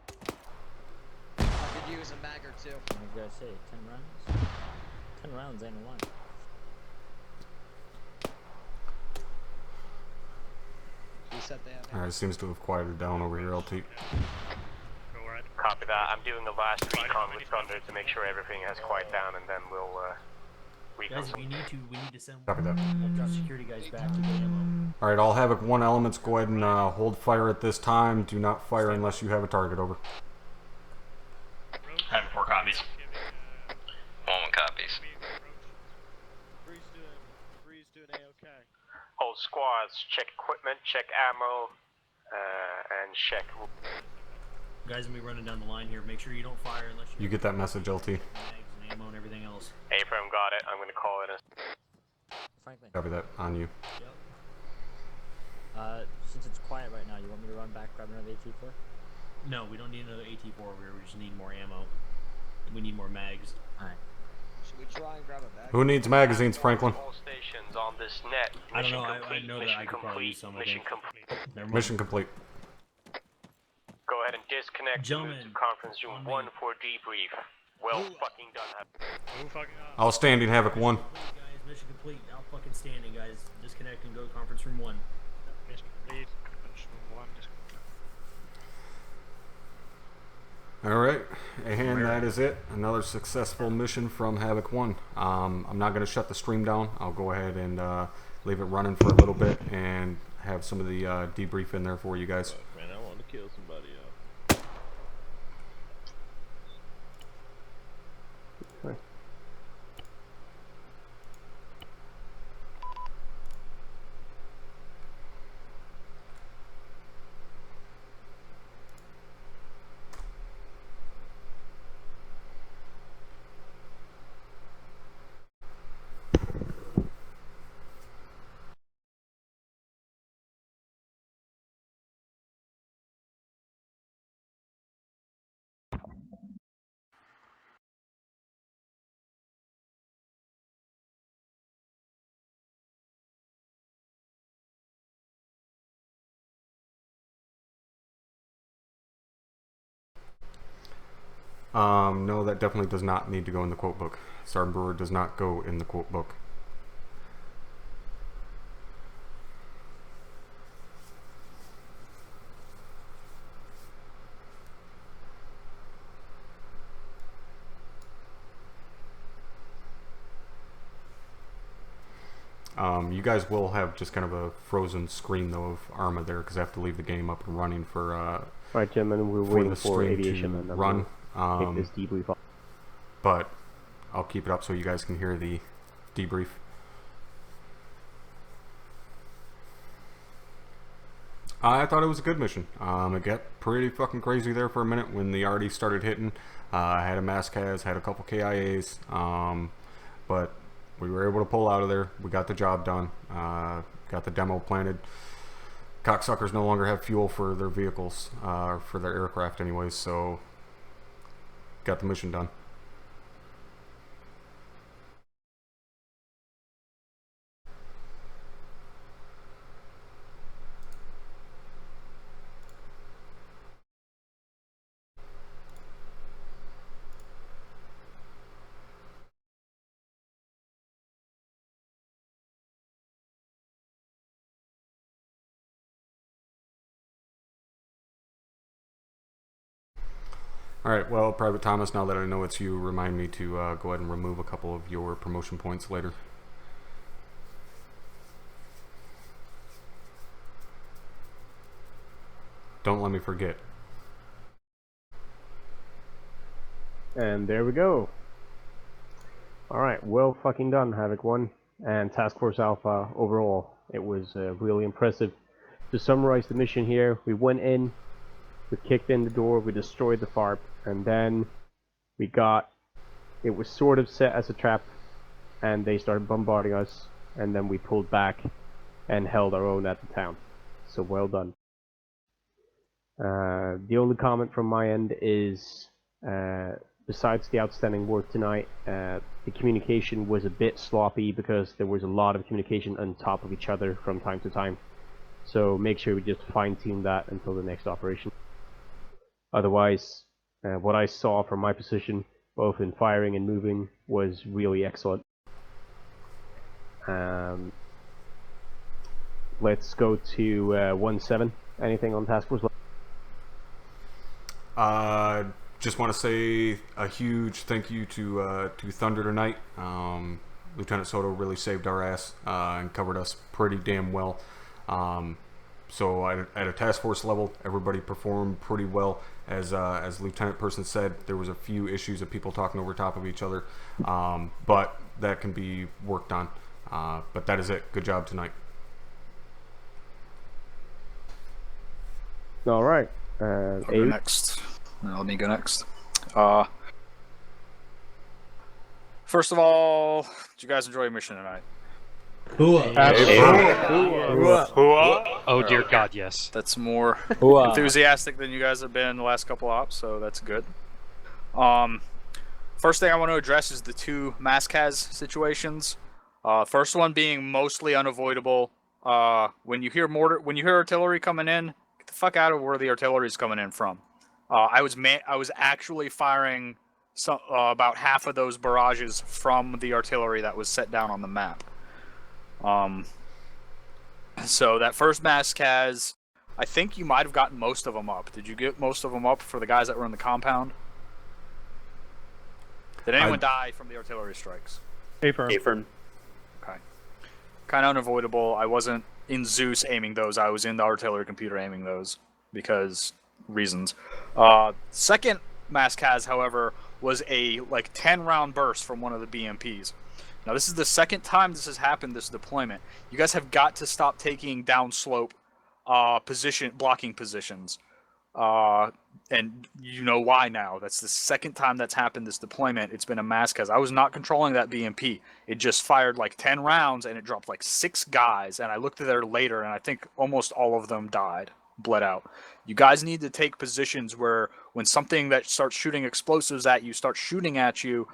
I could use a mag or two. I was gonna say 10 rounds. 10 rounds ain't a one. Alright, it seems to have quieted down over here, LT. Copy that. I'm doing the last recon with Thunder to make sure everything has quieted down, and then we'll recon. Guys, if we need to send Copy that. security guys back to get ammo. Alright, all Havoc 1 elements, go ahead and hold fire at this time. Do not fire unless you have a target, over. Having 4 copies. 1-1 copies. Breeze doing A-OK. All squads, check equipment, check ammo, and check. Guys, we running down the line here. Make sure you don't fire unless You get that message, LT. mags and ammo and everything else. Abram got it. I'm gonna call it a. Franklin. Copy that, on you. Since it's quiet right now, you want me to run back, grab another AT4? No, we don't need another AT4 over here. We just need more ammo. We need more mags. Alright. Should we try and grab a bag? Who needs magazines, Franklin? All stations on this net. I don't know. Mission I know that I could probably use some. I Mission think. complete. Never mind. Mission complete. Go ahead and disconnect. Gentlemen, Move to conference room 1 for debrief. Well fucking done. Move fucking up. Outstanding, Havoc 1. Guys, mission complete. Out fucking standing, guys. Disconnect and go to conference room 1. Mission complete. Conference room 1. Alright, and that is it. Another successful mission from Havoc 1. I'm not going to shut the stream down. I'll go ahead and leave it running for a little bit and have some of the debrief in there for you guys. Fuck, man, I want to kill somebody else. No, that definitely does not need to go in the quote book. Sergeant Brewer does not go in the quote book. You guys will have just kind of a frozen screen though of ArmA there because I have to leave the game up and running for Alright, gentlemen, we're for waiting the for stream aviation to and then run. we'll take this debrief off. But I'll keep it up so you guys can hear the debrief. I thought it was a good mission. It got pretty fucking crazy there for a minute when the RD started hitting. I had a MAXXPROs, had a couple KIAs, but we were able to pull out of there. We got the job done. Got the demo planted. Cocksuckers no longer have fuel for their vehicles, or for their aircraft anyways, so got the mission done. Alright, well, Private Thomas, now that I know it's you, remind me to go ahead and remove a couple of your promotion points later. Don't let me forget. And there we go. Alright, well fucking done, Havoc 1 and Task Force Alpha overall. It was really impressive. To summarize the mission here, we went in, we kicked in the door, we destroyed the FARP, and then we got, it was sort of set as a trap, and they started bombarding us, and then we pulled back and held our own at the town. So well done. The only comment from my end is, besides the outstanding work tonight, the communication was a bit sloppy because there was a lot of communication on top of each other from time to time. So make sure we just fine-tune that until the next operation. Otherwise, what I saw from my position, both in firing and moving, was really excellent. Let's go to 1-7. Anything on Task Force? Just want to say a huge thank you to Thunder tonight. Lieutenant Soto really saved our ass and covered us pretty damn well. So at a task force level, everybody performed pretty well. As Lieutenant Person said, there was a few issues of people talking over top of each other, but that can be worked on. But that is it. Good job tonight. All right. I'll go next. Let me go next. First of all, did you guys enjoy your mission tonight? Oh dear God, yes. That's more enthusiastic than you guys have been the last couple ops, so that's good. First thing I want to address is the two MAXXPROs situations. First one being mostly unavoidable. When you hear artillery coming in, get the fuck out of where the artillery is coming in from. I was actually firing about half of those barrages from the artillery that was set down on the map. So that first MAXXPROs, I think you might have gotten most of them up. Did you get most of them up for the guys that were in the compound? Did anyone die from the artillery strikes? Affirm. Okay. Kind of unavoidable. I wasn't in Zeus aiming those. I was in the artillery computer aiming those because reasons. Second MAXXPROs, however, was a 10-round burst from one of the BMPs. Now this is the second time this has happened, this deployment. You guys have got to stop taking downslope blocking positions. And you know why now. That's the second time that's happened this deployment. It's been a MAXXPROs. I was not controlling that BMP. It just fired 10 rounds and it dropped 6 guys. And I looked at there later and I think almost all of them bled out. You guys need to take positions where when something that starts shooting explosives at you starts shooting at you,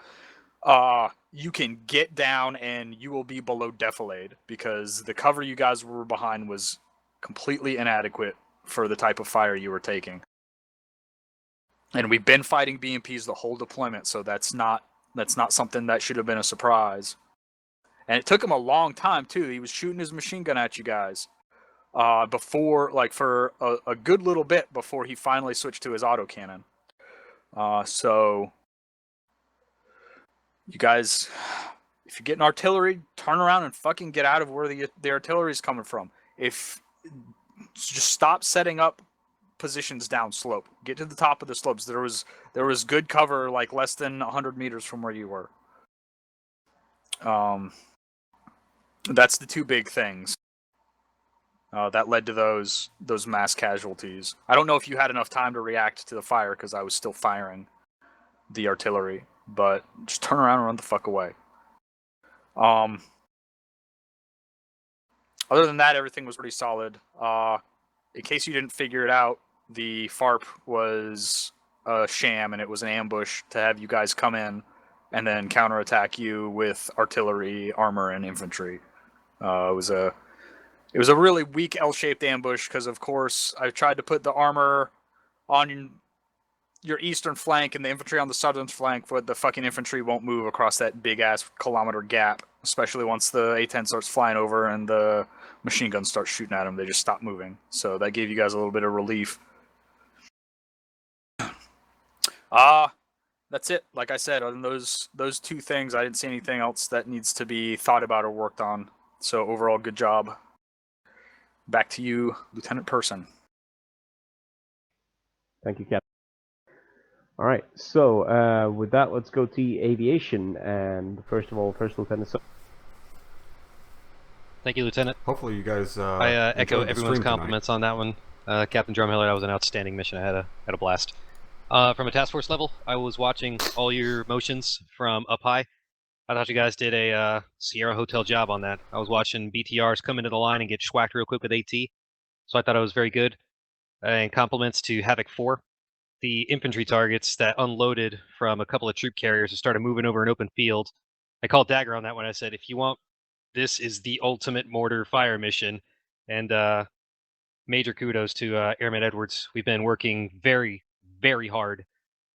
you can get down and you will be below defilade because the cover you guys were behind was completely inadequate for the type of fire you were taking. And we've been fighting BMPs the whole deployment, so that's not something that should have been a surprise. And it took him a long time too. He was shooting his machine gun at you guys before, like for a good little bit before he finally switched to his autocannon. So you guys, if you're getting artillery, turn around and fucking get out of where the artillery is coming from. Just stop setting up positions down slope. Get to the top of the slopes. There was good cover like less than 100 meters from where you were. That's the two big things that led to those mass casualties. I don't know if you had enough time to react to the fire because I was still firing the artillery, but just turn around and run the fuck away. Other than that, everything was pretty solid. In case you didn't figure it out, the FARP was a sham, and it was an ambush to have you guys come in and then counterattack you with artillery, armor, and infantry. It was a really weak L-shaped ambush because, of course, I tried to put the armor on your eastern flank and the infantry on the southern flank, but the fucking infantry won't move across that big-ass kilometer gap, especially once the A-10 starts flying over and the machine guns start shooting at them. They just stop moving. So that gave you guys a little bit of relief. That's it. Like I said, other than those two things, I didn't see anything else that needs to be thought about or worked on. So overall, good job. Back to you, Lieutenant Person. Thank you, Captain. All right, so with that, let's go to aviation. And first of all, First Lieutenant. Thank you, Lieutenant. Hopefully you guys I echo everyone's compliments on that one. Captain Drumheller, that was an outstanding mission. I had a blast. From a task force level, I was watching all your motions from up high. I thought you guys did a Sierra Hotel job on that. I was watching BTRs come into the line and get schwacked real quick with AT, so I thought it was very good. And compliments to Havoc 4. The infantry targets that unloaded from a couple of troop carriers and started moving over an open field. I called Dagger on that one. I said, if you want, this is the ultimate mortar fire mission. And major kudos to Airman Edwards. We've been working very, very hard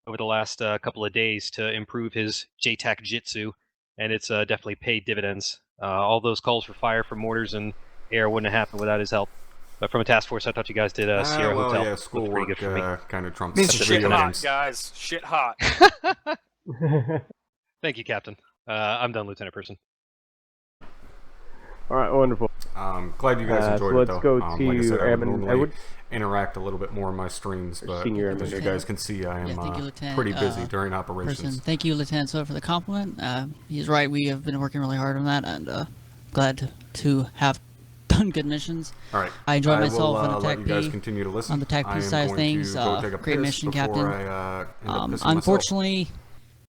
over the last couple of days to improve his JTAC Jitsu, and it's definitely paid dividends. All those calls for fire from mortars and air wouldn't have happened without his help. But from a task force, I thought you guys did Sierra Hotel. Yeah, schoolwork kind of trumps Shit hot, guys. Shit hot. Thank you, Captain. I'm done, Lieutenant Person. All right, wonderful. Glad you guys enjoyed it, though. Let's go like to I said, Airman Edwards. Interact a little bit more in my streams, but Senior as you guys can see, I am pretty busy during operations. Thank you, Lieutenant Soda, for the compliment. He's right. We have been working really hard on that, and glad to have done good missions. All right. I enjoyed myself will, on the let TAC you guys continue to listen. On the TAC P side of things. Great mission, Captain. Unfortunately,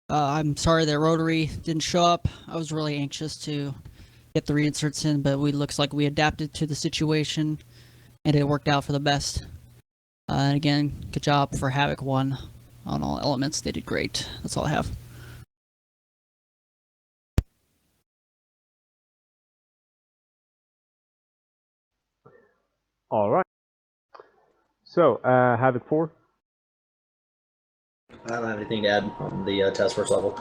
I'm sorry that Rotary didn't show up. I was really anxious to get the reinserts in, but looks like we adapted to the situation, and it worked out for the best. And again, good job for Havoc 1 on all elements. They did great. That's all I have. All right. So, Havoc 4. I don't have anything to add on the task force level.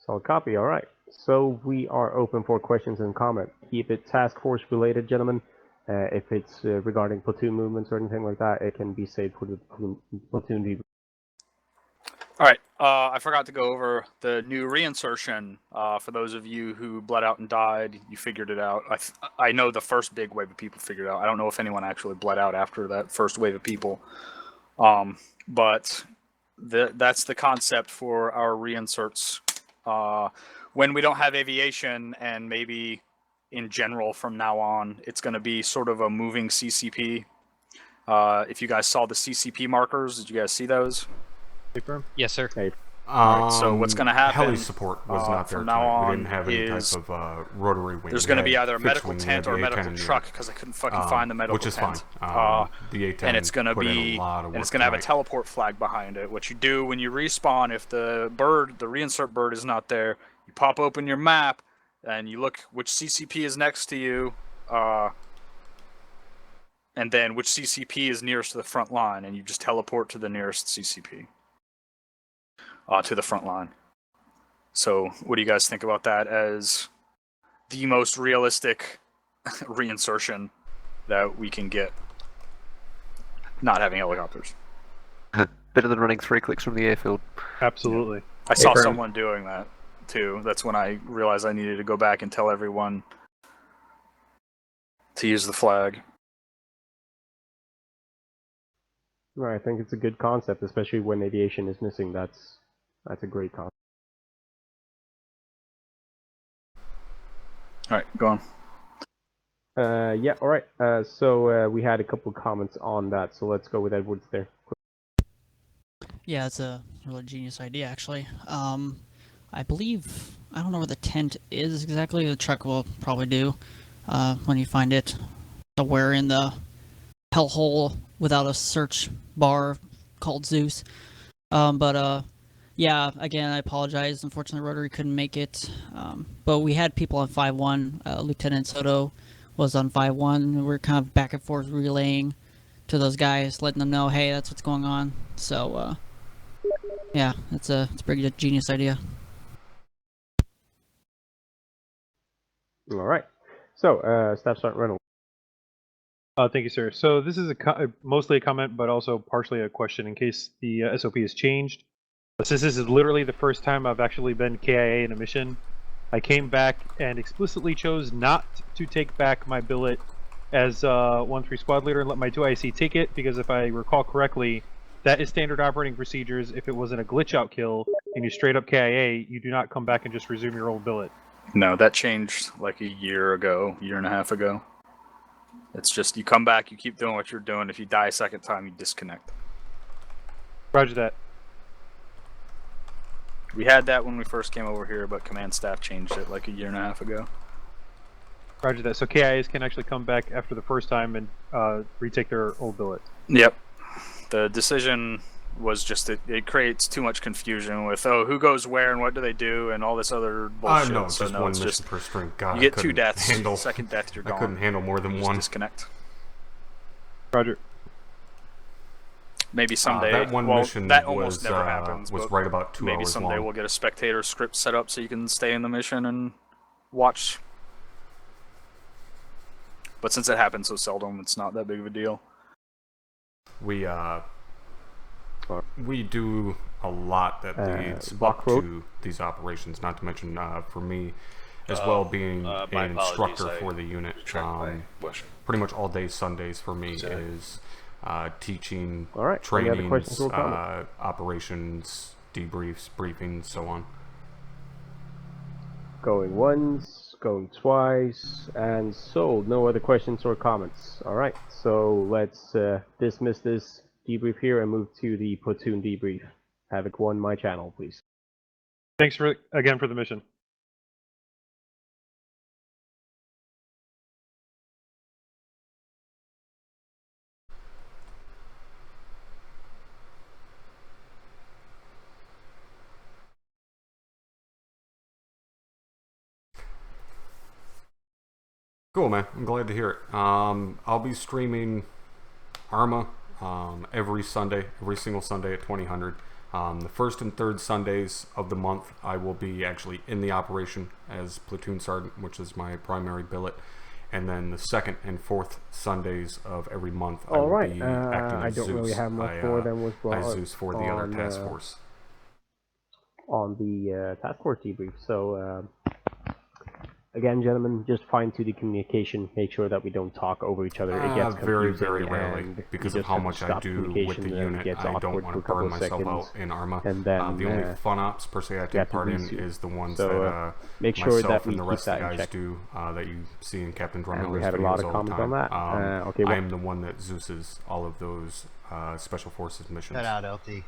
Solid copy. All right. So we are open for questions and comment. Keep it task force related, gentlemen. If it's regarding platoon movements or anything like that, it can be saved for the platoon debrief. All right. I forgot to go over the new reinsertion. For those of you who bled out and died, you figured it out. I know the first big wave of people figured it out. I don't know if anyone actually bled out after that first wave of people. But that's the concept for our reinserts. When we don't have aviation, and maybe in general from now on, it's going to be sort of a moving CCP. If you guys saw the CCP markers, did you guys see those? Yes, sir. Hey. Right, so what's going to happen? Heli support was not there from now on. We didn't have any type of rotary wing. There's going to be either a medical tent or a medical truck because I couldn't fucking find the medical tent. Which is fine. The A-10 and it's going to be, and it's going to have a teleport flag behind it. What you do when you respawn, if the reinsert bird is not there, you pop open your map and you look which CCP is next to you, and then which CCP is nearest to the front line, and you just teleport to the nearest CCP. To the front line. So, what do you guys think about that as the most realistic reinsertion that we can get? Not having helicopters. Better than running 3 clicks from the airfield. Absolutely. I saw someone doing that too. That's when I realized I needed to go back and tell everyone to use the flag. Right, I think it's a good concept, especially when aviation is missing. That's a great concept. All right, go on. Yeah, all right. So we had a couple comments on that, so let's go with Edwards there. Yeah, it's a really genius idea, actually. I believe, I don't know where the tent is exactly. The truck will probably do when you find it. Somewhere in the hellhole without a search bar called Zeus. Yeah, again, I apologize. Unfortunately, Rotary couldn't make it. But we had people on 5-1. Lieutenant Soto was on 5-1. We were kind of back and forth relaying to those guys, letting them know, hey, that's what's going on. So, yeah, it's a pretty genius idea. All right. So, Staff Sergeant Reynolds. Thank you, sir. So this is mostly a comment, but also partially a question in case the SOP has changed. Since this is literally the first time I've actually been KIA in a mission, I came back and explicitly chose not to take back my billet as 1-3 squad leader and let my 2IC take it, because if I recall correctly, that is standard operating procedures. If it wasn't a glitch out kill and you straight up KIA, you do not come back and just resume your old billet. No, that changed like a year and a half ago. It's just you come back, you keep doing what you're doing. If you die a second time, you disconnect. Roger that. We had that when we first came over here, but command staff changed it like a year and a half ago. Roger that. So KIAs can actually come back after the first time and retake their old billet. Yep. The decision was just it creates too much confusion with, oh, who goes where and what do they do and all this other bullshit. No, so just no, one it's mission just, per string. God, you get 2 deaths. Second death, you're gone. I couldn't handle more than You one. Just disconnect. Roger. Maybe someday. That one mission that almost never happens. Was but right about 2 maybe hours someday long. we'll get a spectator script set up so you can stay in the mission and watch. But since it happens so seldom, it's not that big of a deal. We do a lot that leads up to these operations. Not to mention, for me, as well being an instructor for the unit. Pretty much all day Sundays for me is teaching, trainings, operations, debriefs, briefings, so on. Going once, going twice, and sold. No other questions or comments. All right, so let's dismiss this debrief here and move to the platoon debrief. Havoc 1, my channel, please. Thanks again for the mission. Cool, man. I'm glad to hear it. I'll be streaming ArmA every Sunday, every single Sunday at 2000. The first and third Sundays of the month, I will be actually in the operation as Platoon Sergeant, which is my primary billet. And then the second and fourth Sundays of every month, I will be acting as Zeus. I don't really have much more than was brought up Zeus for the other task force. On the task force debrief. So, again, gentlemen, just fine-tune the communication. Make sure that we don't talk over each other. It gets very, confusing, very rarely, because of how much I do with the unit. I don't want to burn myself out in ArmA. And then, the only fun ops per se I take part in is the ones that make sure myself that we and the keep rest of that the in guys check. do that you see in Captain Drumheller's we had a videos lot of all comments the time. on that. Okay, I am the one that Zeuses all of those Special Forces missions. Cut out, LT.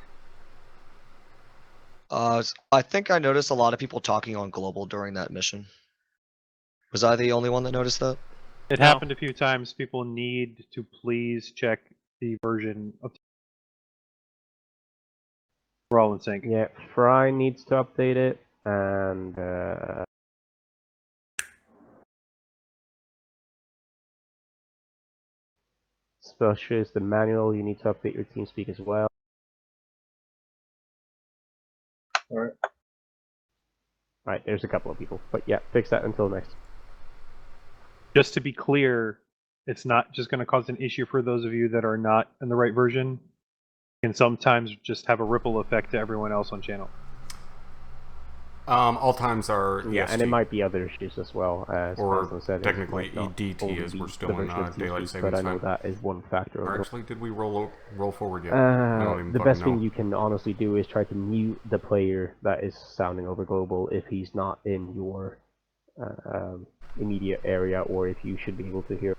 I think I noticed a lot of people talking on global during that mission. Was I the only one that noticed that? It happened a few times. People need to please check the version of. We're all in sync. Yeah, Fry needs to update it, and such as the manual, you need to update your TeamSpeak as well. Alright. Alright, there's a couple of people. But yeah, fix that until next. Just to be clear, it's not just going to cause an issue for those of you that are not in the right version. It can sometimes just have a ripple effect to everyone else on channel. All times are yeah, EST. and it might be other issues as well. As or Constance said, technically EDT as we're still in daylight savings but I know time. that is one factor. Or actually, did we roll forward yet? I don't even The fucking best know. thing you can honestly do is try to mute the player that is sounding over global if he's not in your immediate area, or if you should be able to hear.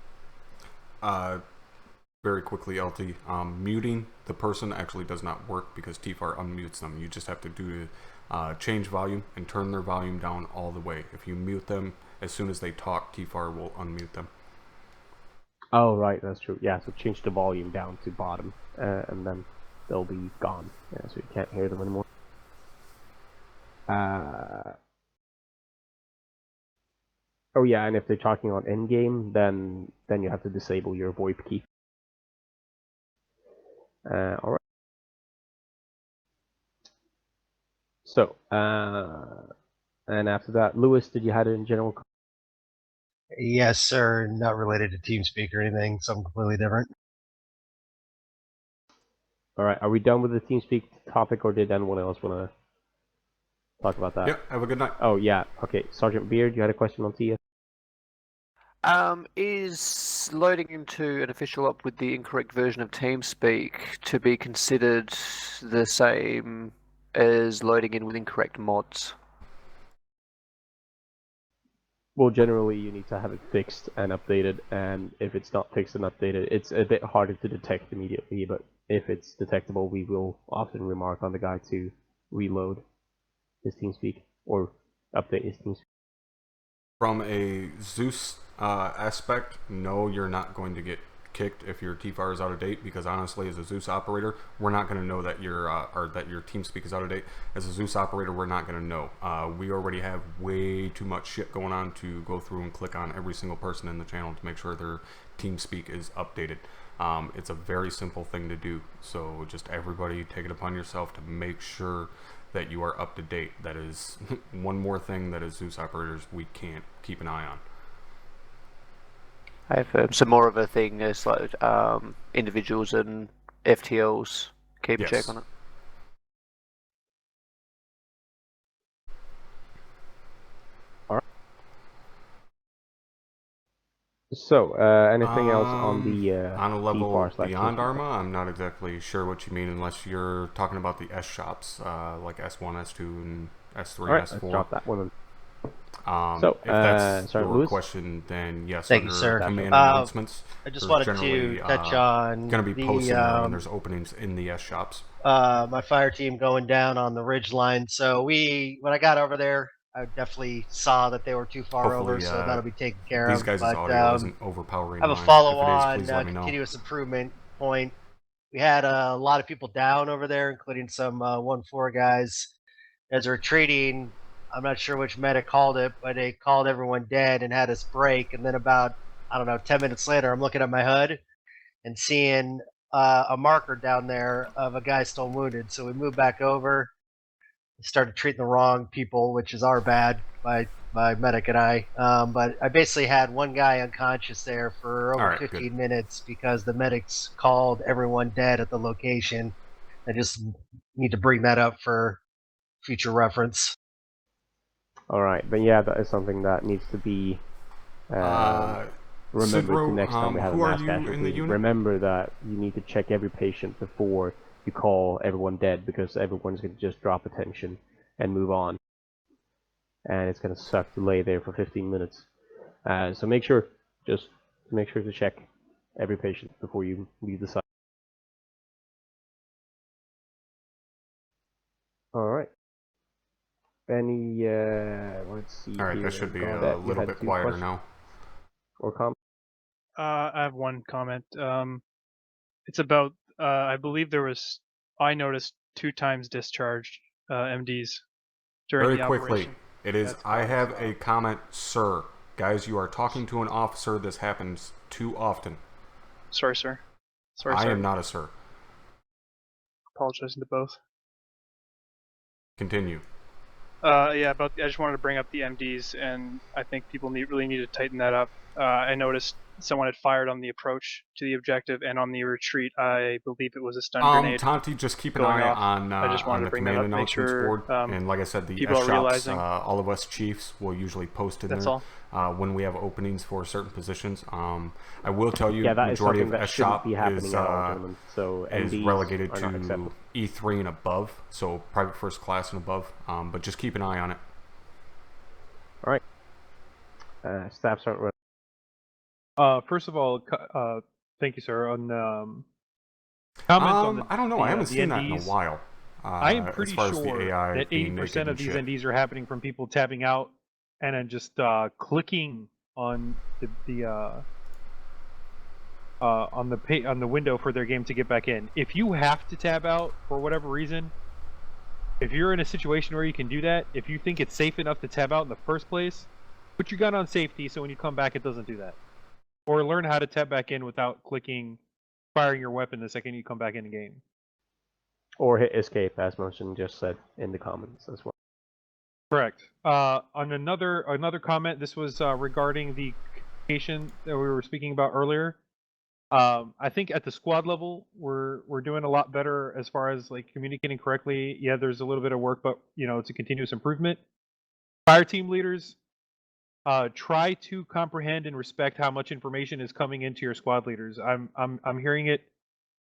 Very quickly, LT, muting the person actually does not work because TFAR unmutes them. You just have to do change volume and turn their volume down all the way. If you mute them, as soon as they talk, TFAR will unmute them. Oh, right, that's true. Yeah, so change the volume down to bottom, and then they'll be gone. Yeah, so you can't hear them anymore. Oh yeah, and if they're talking on in-game, then you have to disable your VoIP key. Alright. So, and after that, Lewis, did you have it in general? Yes, sir. Not related to TeamSpeak or anything. Something completely different. Alright, are we done with the TeamSpeak topic, or did anyone else want to talk about that? Yep, have a good night. Oh yeah, okay. Sergeant Beard, you had a question on TF? Is loading into an official op with the incorrect version of TeamSpeak to be considered the same as loading in with incorrect mods? Well, generally you need to have it fixed and updated, and if it's not fixed and updated, it's a bit harder to detect immediately, but if it's detectable, we will often remark on the guy to reload his TeamSpeak, or update his TeamSpeak. From a Zeus aspect, no, you're not going to get kicked if your TFAR is out of date, because honestly, as a Zeus operator, we're not going to know that your TeamSpeak is out of date. As a Zeus operator, we're not going to know. We already have way too much shit going on to go through and click on every single person in the channel to make sure their TeamSpeak is updated. It's a very simple thing to do, so just everybody take it upon yourself to make sure that you are up to date. That is one more thing that as Zeus operators we can't keep an eye on. I have some more of a thing as like individuals and FTLs keep a check on it. So, anything else on the on a level TFAR beyond ArmA? I'm not exactly sure what you mean, unless you're talking about the S shops, like S1, S2, and S3, All right, S4. let's drop that one. So, if that's sorry, your Lewis? question, then yes, Thank you, under sir. command announcements, I just there's wanted generally, to touch on going to be the, posting there when there's openings in the S shops. my fire team going down on the ridge line. So when I got over there, I definitely saw that they were too far over, so that'll be taken care of. These guys' But, audio isn't overpowering. I have a mine. follow-on If it is, please let me know. continuous improvement point. We had a lot of people down over there, including some 1-4 guys. As they're retreating, I'm not sure which medic called it, but they called everyone dead and had us break. And then about, 10 minutes later, I'm looking at my HUD and seeing a marker down there of a guy still wounded. So we moved back over, started treating the wrong people, which is our bad, my medic and I. But I basically had one guy unconscious there for over 15 minutes because the medics called everyone dead at the location. I just need to bring that up for future reference. All right, but yeah, that is something that needs to be remembered Sidro, the next time we have a who are mass you casualty. in the unit? Remember that you need to check every patient before you call everyone dead, because everyone's going to just drop attention and move on. And it's going to suck to lay there for 15 minutes. So make sure to check every patient before you leave the site. All right. Any, let's see. All right, here. that should be Gaudette, a little bit quieter now. Or comment? I have one comment. It's about, I believe I noticed 2 times discharged MDs during Very the quickly, operation. it is. I have a comment, sir. Guys, you are talking to an officer. This happens too often. Sorry, sir. Sorry, I am not a sir. Apologizing to both. Continue. Yeah, I just wanted to bring up the MDs, and I think people really need to tighten that up. I noticed someone had fired on the approach to the objective, and on the retreat, I believe it was a stun grenade. Tanti, just keep an going eye off. on I just wanted the to bring that command up, make announcements sure, board. And like I said, the people S are shops, realizing. all of us chiefs will usually post in That's there all. when we have openings for certain positions. I will tell you, Yeah, that is majority something of that S shouldn't shop be happening is at all, gentlemen. So is MDs relegated are not to acceptable. E3 and above, so private first class and above. But just keep an eye on it. All right. Staff Sergeant. First of all, thank you, sir. On comments on the I don't know. I haven't seen that in a NDs. while. I am pretty as far as the sure AI that being 80% naked of and these shit. NDs are happening from people tabbing out and then just clicking on on the window for their game to get back in. If you have to tab out for whatever reason, if you're in a situation where you can do that, if you think it's safe enough to tab out in the first place, put your gun on safety so when you come back it doesn't do that. Or learn how to tab back in without firing your weapon the second you come back in the game. Or hit escape, as Motion just said in the comments as well. Correct. On another comment, this was regarding the communication that we were speaking about earlier. I think at the squad level, we're doing a lot better as far as like communicating correctly. Yeah, there's a little bit of work, but it's a continuous improvement. Fire team leaders, try to comprehend and respect how much information is coming into your squad leaders. I'm hearing it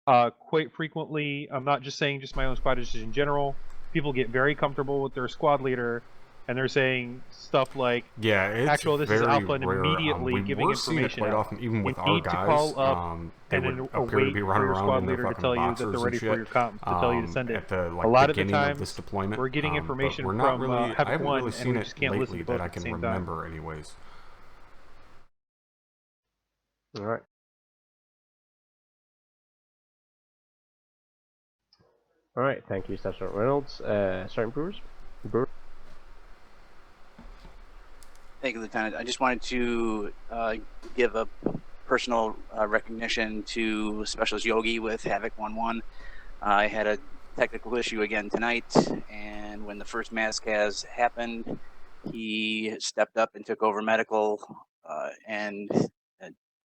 quite frequently. I'm not just saying just my own squad, just in general. People get very comfortable with their squad leader, and they're saying stuff like, "Yeah, it's actual this very is alpha," and rare. immediately giving We're seeing it information quite out. often, even with you our need guys. to call up They and would then appear to wait be for running your around squad in their leader to fucking tell you that boxers they're and ready for shit, your comms, to tell you to send it. at the a lot of the beginning times, of this deployment. we're getting But information we're not from really. I Havoc haven't 1, really and seen we it just can't listen lately to both that I at the can same time. remember, anyways. All right. All right. Thank you, Staff Sergeant Reynolds. Sergeant Brewers. Thank you, Lieutenant. I just wanted to give a personal recognition to Specialist Yogi with Havoc 1-1. I had a technical issue again tonight, and when the first MAXXPROs happened, he stepped up and took over medical and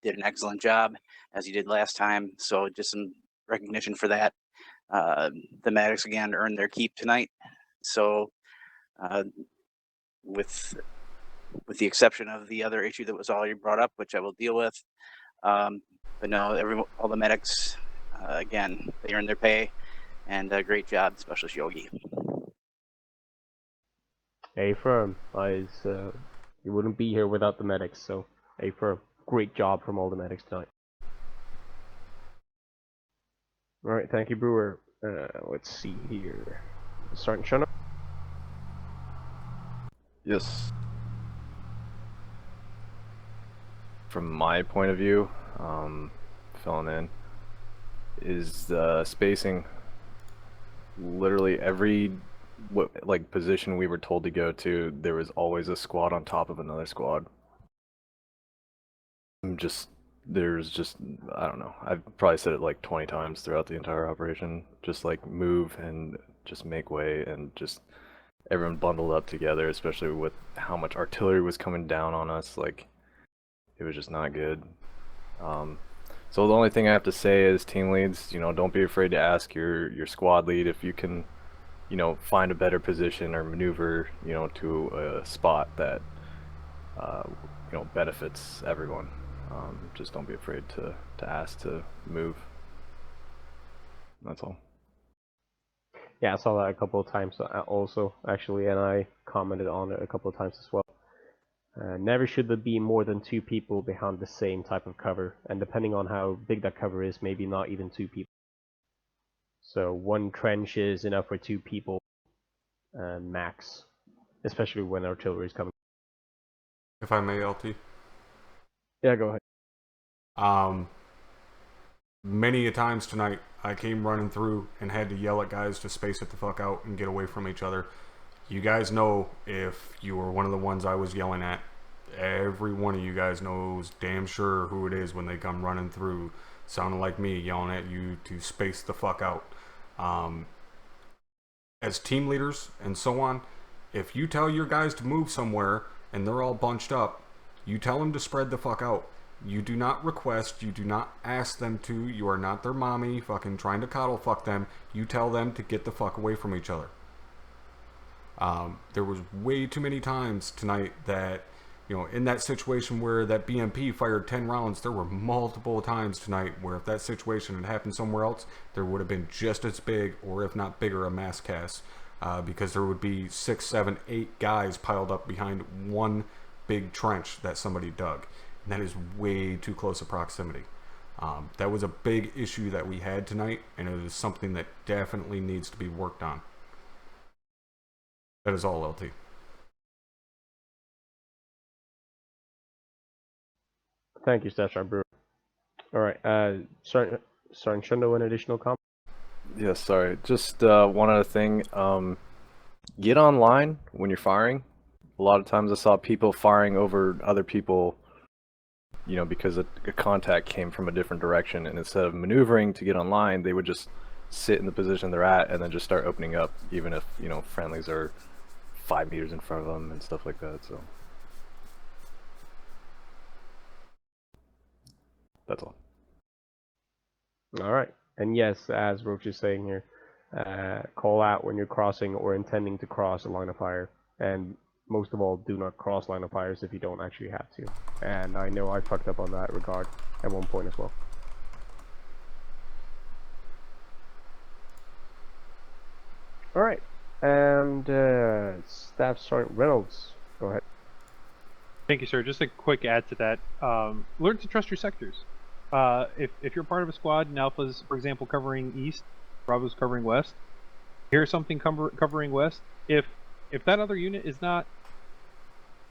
did an excellent job, as he did last time. So just some recognition for that. The medics again earned their keep tonight. So with the exception of the other issue that was already brought up, which I will deal with. But no, all the medics, again, they earned their pay, and great job, Specialist Yogi. A-firm. You wouldn't be here without the medics, so A-firm. Great job from all the medics tonight. Alright, thank you, Brewer. Let's see here. Sergeant Shunner? Yes. From my point of view, filling in, is the spacing. Literally every position we were told to go to, there was always a squad on top of another squad. There's just, I don't know, I've probably said it like 20 times throughout the entire operation, just like move and just make way, and just everyone bundled up together, especially with how much artillery was coming down on us. Like, it was just not good. So the only thing I have to say is, team leads, don't be afraid to ask your squad lead if you can, find a better position or maneuver, to a spot that, benefits everyone. Just don't be afraid to ask to move. That's all. Yeah, I saw that a couple of times also, actually, and I commented on it a couple of times as well. Never should there be more than 2 people behind the same type of cover, and depending on how big that cover is, maybe not even 2 people. So 1 trench is enough for 2 people, max, especially when artillery is coming. If I may, LT. Yeah, go ahead. Many a times tonight, I came running through and had to yell at guys to space it the fuck out and get away from each other. You guys know, if you were one of the ones I was yelling at, every one of you guys knows damn sure who it is when they come running through sounding like me yelling at you to space the fuck out. As team leaders and so on, if you tell your guys to move somewhere and they're all bunched up, you tell them to spread the fuck out. You do not request, you do not ask them to, you are not their mommy fucking trying to coddle fuck them. You tell them to get the fuck away from each other. There was way too many times tonight that, you know, in that situation where that BMP fired 10 rounds, there were multiple times tonight where if that situation had happened somewhere else, there would have been just as big, or if not bigger, a mass cast. Because there would be 6, 7, 8 guys piled up behind one big trench that somebody dug. And that is way too close a proximity. That was a big issue that we had tonight, and it is something that definitely needs to be worked on. That is all, LT. Thank you, Staff Sergeant Brewer. Alright, Sergeant Shundo, an additional comment? Yes, sorry. Just one other thing. Get online when you're firing. A lot of times I saw people firing over other people, you know, because a contact came from a different direction, and instead of maneuvering to get online, they would just sit in the position they're at and then just start opening up, even if, you know, friendlies are 5 meters in front of them and stuff like that, so. That's all. Alright, and yes, as Roach is saying here, call out when you're crossing or intending to cross a line of fire, and most of all, do not cross line of fires if you don't actually have to. And I know I fucked up on that regard at one point as well. Alright, and Staff Sergeant Reynolds, go ahead. Thank you, sir. Just a quick add to that. Learn to trust your sectors. If you're part of a squad and Alpha's, for example, covering east, Bravo's covering west, here's something covering west. If that other unit is not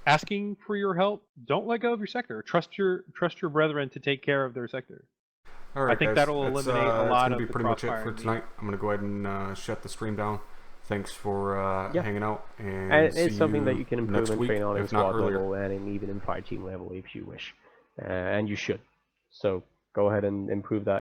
asking for your help, don't let go of your sector. Trust your brethren to take care of their sector. All right, I think guys, that'll eliminate a lot of be the pretty much it for crossfire. tonight. I'm gonna go ahead and shut the stream down. Thanks for hanging out, and it's see something you that you can improve next and week, train on in if not squad earlier. level and even in fire team level if you wish, and you should. So go ahead and improve that.